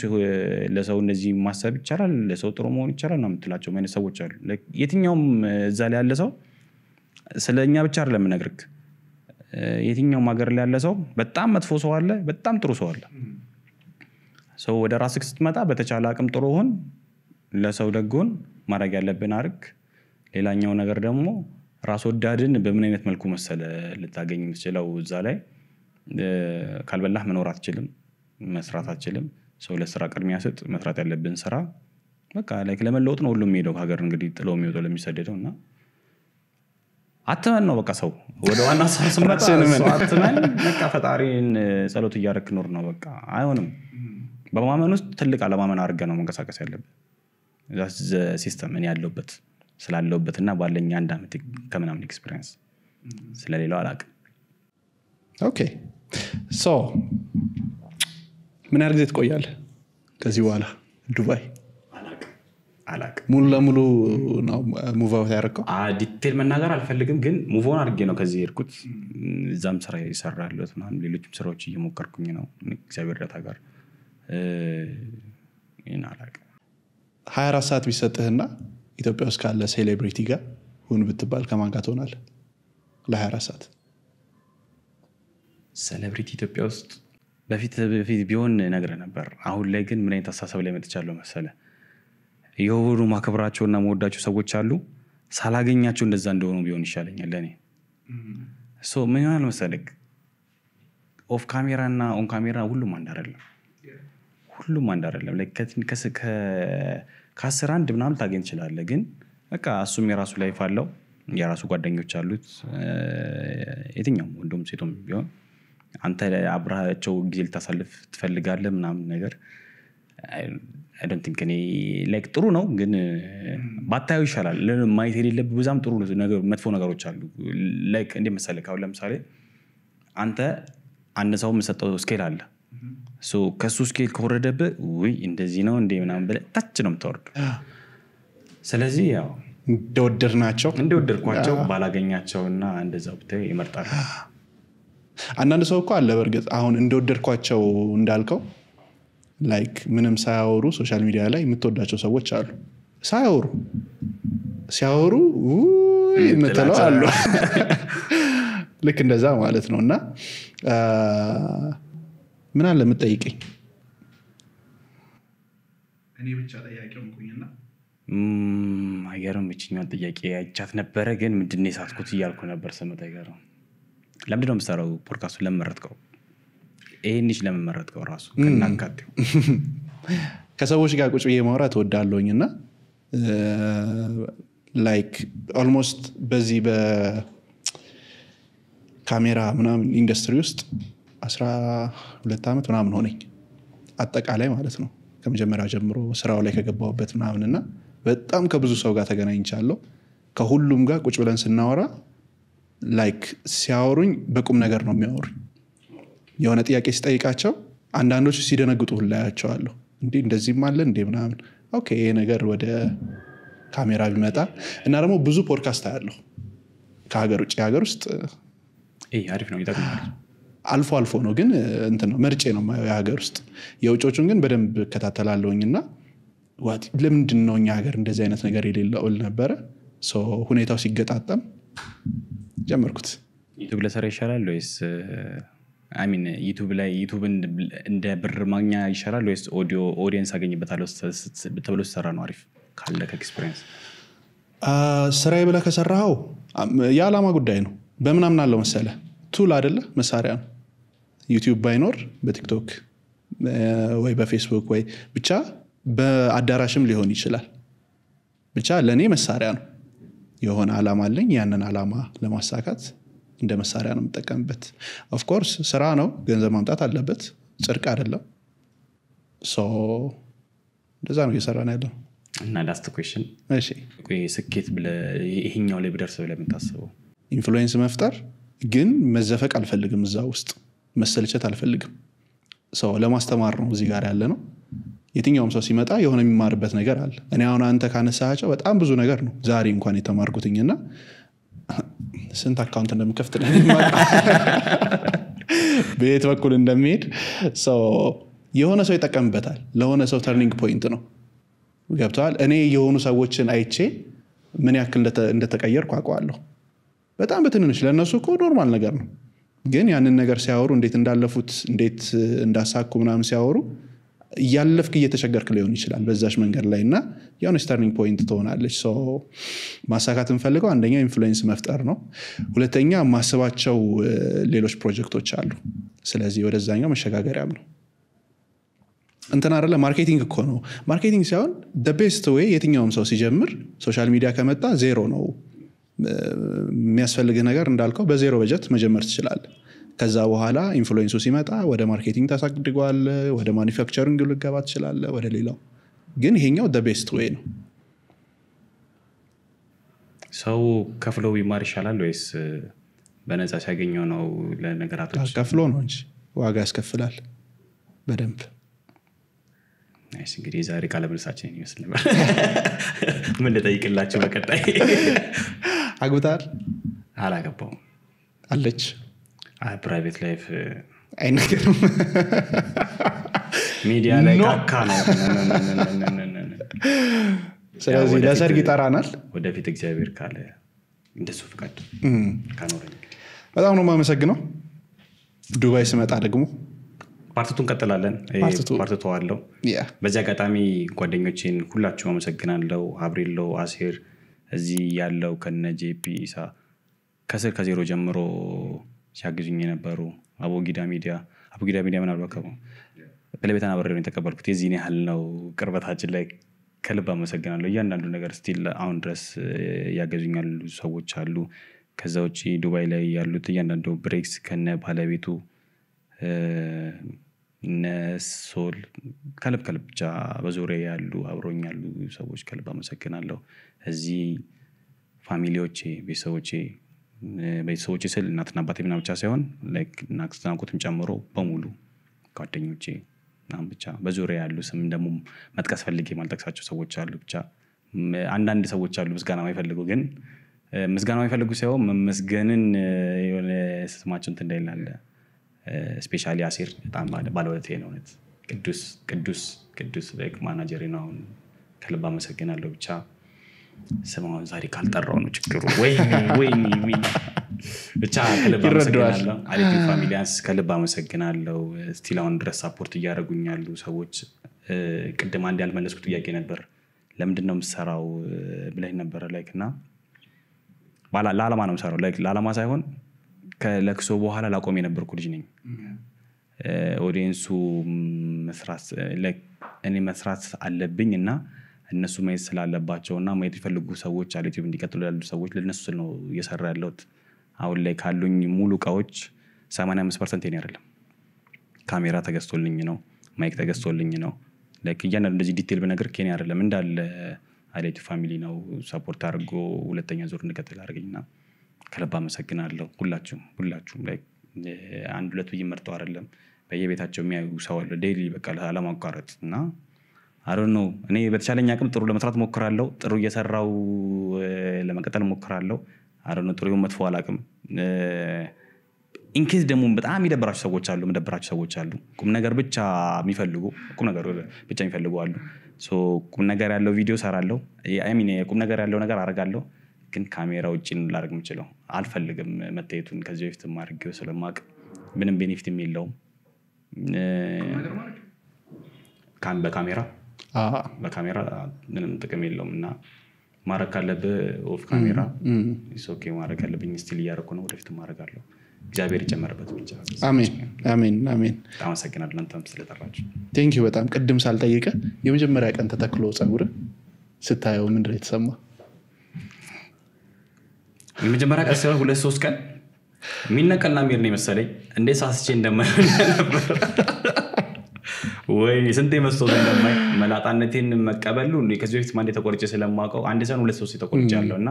ለሰው እንደዚህ ማሰብ ይቻላል ለሰው ጥሩ መሆን ይቻላል ነው የምትላቸው ማለት ሰዎች አሉ ላይክ የትኛውም እዛ ላይ ያለ ሰው ስለኛ ብቻ አይደለም ነገርክ የትኛውም ሀገር ላይ ያለ ሰው በጣም መጥፎ ሰው አለ በጣም ጥሩ ሰው አለ ሰው ወደ ራስህ ስትመጣ በተቻለ አቅም ጥሩ ሆን ለሰው ደግሆን ማድረግ ያለብን አርግ ሌላኛው ነገር ደግሞ ራስ ወዳድን በምን አይነት መልኩ መሰለ ልታገኝ የምትችለው እዛ ላይ ካልበላህ መኖር አትችልም መስራት አትችልም ሰው ለስራ ቅድሚያ ሰጥ መስራት ያለብን ስራ በቃ ላይክ ለመለወጥ ነው ሁሉም ሄደው ሀገር እንግዲህ ጥለው የሚወጣው ለሚሰደደውና አትመን ነው በቃ ሰው ወደ ዋና ሳስመጣ አትመን በቃ ፈጣሪን ጸሎት እያረክ ኖር ነው በቃ አይሆንም በማመን ውስጥ ትልቅ አለማመን አድርገህ ነው መንቀሳቀስ ያለብህ ዛስ ሲስተም እኔ ያለውበት ስላለውበትና ባለኝ አንድ አመት ከምናምን ኤክስፒሪየንስ ስለሌላው አላውቅም ኦኬ ሶ ምን ያህል ጊዜ ትቆያለህ ከዚህ በኋላ ዱባይ አላውቅም ሙሉ ለሙሉ ነው ሙቭ አውት ያደረከው ዲቴል መናገር አልፈልግም ግን ሙቭ ኦን አድርጌ ነው ከዚህ ሄድኩት እዛም ስራ ይሰራለሁት ምናምን ሌሎችም ስራዎች እየሞከርኩኝ ነው እግዚአብሔር ረታ ጋር አላውቅም 24 ሰዓት ቢሰጥህና ኢትዮጵያ ውስጥ ካለ ሴሌብሪቲ ጋር ሁን ብትባል ከማን ጋር ትሆናለህ ለ24 ሰዓት ሴሌብሪቲ ኢትዮጵያ ውስጥ በፊት ቢሆን ነግረ ነበር አሁን ላይ ግን ምን አይነት አስተሳሰብ ላይ መጥቻለሁ መሰለ የሆኑ ማከብራቸውና መወዳቸው ሰዎች አሉ ሳላገኛቸው እንደዛ እንደሆኑ ቢሆን ይሻለኛል ለኔ ሶ ምን ይሆናል መሰለክ ኦፍ ካሜራ እና ኦን ካሜራ ሁሉም አንድ አይደለም ላይክ ከአስር አንድ ምናምን ታገኝ ትችላለህ ግን በቃ እሱም የራሱ ላይፍ አለው የራሱ ጓደኞች አሉት የትኛውም ወንዶም ሴቶም ቢሆን አንተ አብራቸው ጊዜ ልታሳልፍ ትፈልጋለህ ምናምን ነገር I don't think እኔ ላይክ ጥሩ ነው ግን ባታዩ ይሻላል ለማየት የሌለብህ በዛም ጥሩ ነገር መጥፎ ነገሮች አሉ ላይክ እንደ መሰለህ ካው ለምሳሌ አንተ አንድ ሰው መሰጠው ስኬል አለ ሶ ከሱ ስኬል ከወረደብህ ወይ እንደዚህ ነው እንደ ምናምን ብለህ ታች ነው የምትወርደው ስለዚህ ያው እንደወደድኳቸው ባላገኛቸውና እንደዛው ብታይ ይመርጣል አንዳንድ ሰው እኮ አለ በርግጥ አሁን እንደወደድኳቸው እንዳልከው ላይክ ምንም ሳያወሩ ሶሻል ሚዲያ ላይ የምትወዳቸው ሰዎች አሉ ሲያወሩ የምትለው አሉ ልክ እንደዛ ማለት ነውና ምን አለ የምትጠይቀኝ እኔ ብቻ ጠያቂው እንኩኝና አየሩን ብቻኛው ጥያቄ አይቻት ነበረ ግን ምንድነው ሳትኩት ይያልኩ ነበር ሰመታ ይገራው ለምንድነው የምሰራው ፖድካስቱን ለመረጥከው ይሄንሽ ለመመረጥከው ራሱ ከናካቴው ከሰዎች ጋር ቁጭ ብዬ ማውራት እወዳለሁኝና ላይክ ኦልሞስት በዚህ በካሜራ ምናምን ኢንዱስትሪ ውስጥ 12 አመት ምናምን ሆነኝ አጠቃላይ ማለት ነው ከመጀመሪያ ጀምሮ ስራው ላይ ከገባሁበት ምናምንና በጣም ከብዙ ሰው ጋር ተገናኝቻለሁ ከሁሉም ጋር ቁጭ ብለን ስናወራ ላይክ ሲያወሩኝ በቁም ነገር ነው የሚያወሩኝ። የሆነ ጥያቄ ሲጠይቃቸው አንዳንዶቹ ሲደነግጡ ሁላ ያያቸዋለሁ። እንዴ እንደዚህም አለ እንዴ ምናምን። ኦኬ ይሄ ነገር ወደ ካሜራ ቢመጣ እና ደግሞ ብዙ ፖድካስት አያለሁ ከሀገር ውጭ ሀገር ውስጥ አሪፍ ነው ይጠቅማል። አልፎ አልፎ ነው ግን እንትን ነው መርጬ ነው የማየው የሀገር ውስጥ። የውጮቹን ግን በደንብ እከታተላለሁኝና ለምንድን ነው እኛ ሀገር እንደዚህ አይነት ነገር የሌለው ነበረ። ሁኔታው ሲገጣጠም ጀመርኩት። ዩቲዩብ ለሰራ ይሻላል ወይስ አሚን ዩቲዩብ ላይ ዩቲዩብ እንደ ብር ማግኛ ይሻላል ወይስ ኦዲየንስ አገኝበታለሁ ተብሎ ሰራ ነው አሪፍ ካለ ከኤክስፒሪየንስ? ስራዬ ብለህ ከሰራኸው የዓላማ ጉዳይ ነው። በምን አምናለሁ መሰለህ? ቱል አይደለ መሳሪያ ነው። ዩቲዩብ ባይኖር በቲክቶክ ወይ በፌስቡክ ወይ ብቻ በአዳራሽም ሊሆን ይችላል። ብቻ ለእኔ መሳሪያ ነው። የሆነ ዓላማ አለኝ። ያንን ዓላማ ለማሳካት እንደ መሳሪያ ነው የምጠቀምበት። ኦፍኮርስ ስራ ነው፣ ገንዘብ ማምጣት አለበት፣ ጽድቅ አይደለም። እንደዛ ነው እየሰራ ነው ያለው። እና ላስት ኩዌስችን እሺ ስኬት ብለህ ይሄኛው ላይ ብደርስ ብለህ የምታስበው? ኢንፍሉዌንስ መፍጠር ግን መዘፈቅ አልፈልግም። እዛ ውስጥ መሰልቸት አልፈልግም። ለማስተማር ነው እዚህ ጋር ያለ ነው። የትኛውም ሰው ሲመጣ የሆነ የሚማርበት ነገር አለ። እኔ አሁን አንተ ካነሳቸው በጣም ብዙ ነገር ነው ዛሬ እንኳን የተማርኩትኝና ስንት አካውንት እንደምከፍት በየት በኩል እንደሚሄድ የሆነ ሰው ይጠቀምበታል። ለሆነ ሰው ተርኒንግ ፖይንት ነው። ገብተዋል። እኔ የሆኑ ሰዎችን አይቼ ምን ያክል እንደተቀየርኩ አውቀዋለሁ። በጣም በትንንሽ ለእነሱ እኮ ኖርማል ነገር ነው። ግን ያንን ነገር ሲያወሩ እንዴት እንዳለፉት እንዴት እንዳሳኩ ምናምን ሲያወሩ እያለፍክ እየተቸገርክ ሊሆን ይችላል በዛሽ መንገድ ላይ እና የሆነ ተርኒንግ ፖይንት ትሆናለች። ማሳካት እንፈልገው አንደኛ ኢንፍሉዌንስ መፍጠር ነው። ሁለተኛ ማስባቸው ሌሎች ፕሮጀክቶች አሉ። ስለዚህ ወደዛኛው መሸጋገሪያም ነው። እንትን አይደለ ማርኬቲንግ እኮ ነው። ማርኬቲንግ ሳይሆን the best way የትኛውም ሰው ሲጀምር ሶሻል ሚዲያ ከመጣ ዜሮ ነው የሚያስፈልግህ ነገር። እንዳልከው በዜሮ በጀት መጀመር ትችላለህ። ከዛ በኋላ ኢንፍሉዌንሱ ሲመጣ ወደ ማርኬቲንግ ታሳድገዋል፣ ወደ ማኒፋክቸሪንግ ልገባ ትችላለህ፣ ወደ ሌላው። ግን ይሄኛው the best way ነው። ሰው ከፍሎ ቢማር ይሻላል ወይስ በነፃ ሲያገኘው ነው? ለነገራቶች ከፍሎ ነው እንጂ ዋጋ ያስከፍላል በደንብ። ናይስ። እንግዲህ ዛሬ ቃለ መልሳችን ይመስል ነበር። ምን ልጠይቅላችሁ በቀጣይ? አግብታል? አላገባውም። አለች? ፕራይቬት ላይፍ አይነገርም። ሚዲያ ላይ ካካ ነው። ስለዚህ ለሰርግ ይጠራናል ወደፊት እግዚአብሔር ካለ እንደሱ ፍቃድ ካኖረኝ። በጣም ነው የማመሰግነው። ዱባይ ስመጣ ደግሞ ፓርቲቱን ቀጥላለን። ፓርቲቱ አለው። በዚህ አጋጣሚ ጓደኞቼን ሁላችሁ አመሰግናለሁ። አብሬሎ፣ አሴር፣ እዚህ ያለው ከነ ጄፒ ኢሳ ከስር ከዜሮ ጀምሮ ሲያግዙኝ የነበሩ አቦጊዳ ሚዲያ ምናልባት ከለቤታና በሬ ነው የተቀበልኩት። የዚህን ያህል ነው ቅርበታችን ላይ ከልብ አመሰግናለሁ። እያንዳንዱ ነገር ስቲል አሁን ድረስ ያገዙኛል ሰዎች አሉ። ከዛ ውጭ ዱባይ ላይ ያሉት እያንዳንዱ ብሬክስ ከነ ባለቤቱ ነሶል ከልብ ብቻ በዙሪያ ያሉ አብሮኝ ያሉ ሰዎች ከልብ አመሰግናለሁ። እዚህ ፋሚሊዎቼ ቤተሰቦቼ ስል እናትና አባቴ ምናምን ብቻ ሳይሆን እናትናቁትም ጨምሮ በሙሉ ጓደኞቼ ምናምን ብቻ በዙሪያ ያሉ ስም ደግሞ መጥቀስ ፈልጌ ማልጠቅሳቸው ሰዎች አሉ። ብቻ አንዳንድ ሰዎች አሉ ምስጋና ማይፈልጉ፣ ግን ምስጋና ማይፈልጉ ሳይሆን መመስገንን የሆነ ስማቸው እንትን እንዳይላለ ስፔሻሊ አሴር በጣም ባለውለታዬ ነው። ቅዱስ ላይክ ማናጀሬ ነው። ከልብ አመሰግናለሁ። ብቻ ስማውን ዛሬ ካልጠራው ነው ችግሩ። ወይኔ ብቻ ከልብ አመሰግናለሁ። አሪፍ ፋሚሊያንስ ከልብ አመሰግናለሁ። ስቲል አሁን ድረስ ሳፖርት እያደረጉኛሉ ሰዎች። ቅድም አንድ ያልመለስኩት ጥያቄ ነበር፣ ለምንድን ነው የምትሰራው ብለህ ነበር። ላይክ እና ለዓላማ ነው የምሰራው። ላይክ ለዓላማ ሳይሆን ከለክሶ በኋላ ላቆም የነበርኩ ልጅ ነኝ። ኦዲየንሱ እኔ መስራት አለብኝ እና እነሱ ማየት ስላለባቸውና ማየት ይፈልጉ ሰዎች አሉ ዩቲዩብ እንዲቀጥሉ ያሉ ሰዎች ለነሱ ነው እየሰራ ያለሁት። አሁን ላይ ካሉኝ ሙሉ እቃዎች 85% የኔ አይደለም። ካሜራ ተገዝቶልኝ ነው፣ ማይክ ተገዝቶልኝ ነው። ላይክ እያንዳንዱ እንደዚህ ዲቴል በነገር ከኔ አይደለም እንዳለ አለቱ ፋሚሊ ነው ሰፖርት አድርጎ ሁለተኛ ዙር እንቀጥል አድርገኝና ከልብ አመሰግናለሁ ሁላችሁም ላይ አንድ ሁለት ብዬ መርጠው አይደለም በየቤታቸው የሚያዩ ሰው አለ ዴይሊ በቃ ለማቋረጥ እና I don't know እኔ በተቻለኝ አቅም ጥሩ ለመስራት ሞክራለሁ ጥሩ እየሰራው ለመቀጠል ሞክራለሁ I don't know ጥሩ መጥፎ አላቅም ኢንኬዝ ደግሞ በጣም ይደብራችሁ ሰዎች አሉ ቁም ነገር ብቻ የሚፈልጉ አሉ ሶ ቁም ነገር ያለው ቪዲዮ ሰራለሁ I mean ቁም ነገር ያለው ነገር አረጋለሁ ግን ካሜራ ውጪን ላደርግ የምችለው አልፈልግም መታየቱን ከዚህ በፊት ማድረግው ስለማቅ ምንም ቤኔፊት የለውም በካሜራ ምንም ጥቅም የለውምና ማረክ አለብህ ኦፍ ካሜራ ኢስ ኦኬ ማረክ አለብኝ ስቲል ያረኩ ነው ወደፊት ማረጋለሁ እግዚአብሔር ይጨመርበት ብቻ አሜን ታመሰግናለሁ አንተም ስለጠራችሁ ቴንክ ዩ በጣም ቅድም ሳልጠይቀ የመጀመሪያ ቀን ተተክሎ ጸጉር ስታየው ምን ድረስ ተሰማ የመጀመሪያ ቀን ሲሆን 2-3 ቀን ሚነቀልና ሚር ነው መሰለኝ እንደ ሳስቼ እንደማይሆን ነበር ወይ ስንቴ መስቶት እንደማይ መላጣነቴን መቀበሉ ከዚህ በፊት ማንዴ ተቆርጬ ስለማውቀው አንድ ሰው 2-3 ተቆርጫለሁና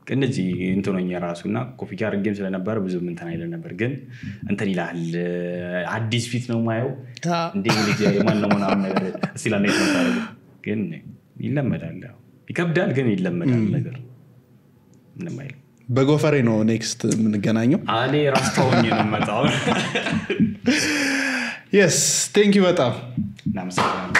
ከነዚህ እንትኖኛ ራሱና ኮፊያ አርጌም ስለነበር ብዙ ምን ተናይለ ነበር ግን እንትን ይላል አዲስ ፊት ነው ማየው እንዴ ልጅ የማን ነው ምናምን ነገር እስቲ ለኔ ተንታረግ ግን ይለመዳል ይከብዳል ግን ይለመዳል ነገር ምንም አይል በጎፈሬ ነው ኔክስት ምን ገናኘው አሌ ራስታውኝ ነው መጣው yes thank you በጣም ናምሰግናለሁ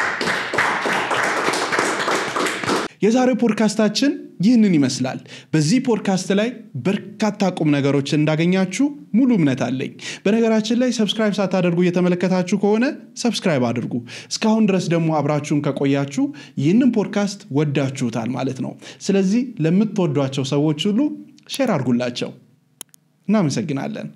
የዛሬው ፖድካስታችን ይህንን ይመስላል በዚህ ፖድካስት ላይ በርካታ ቁም ነገሮች እንዳገኛችሁ ሙሉ እምነት አለኝ በነገራችን ላይ ሰብስክራይብ ሳታደርጉ እየተመለከታችሁ ከሆነ ሰብስክራይብ አድርጉ እስካሁን ድረስ ደግሞ አብራችሁን ከቆያችሁ ይህንን ፖድካስት ወዳችሁታል ማለት ነው ስለዚህ ለምትወዷቸው ሰዎች ሁሉ ሼር አድርጉላቸው እናመሰግናለን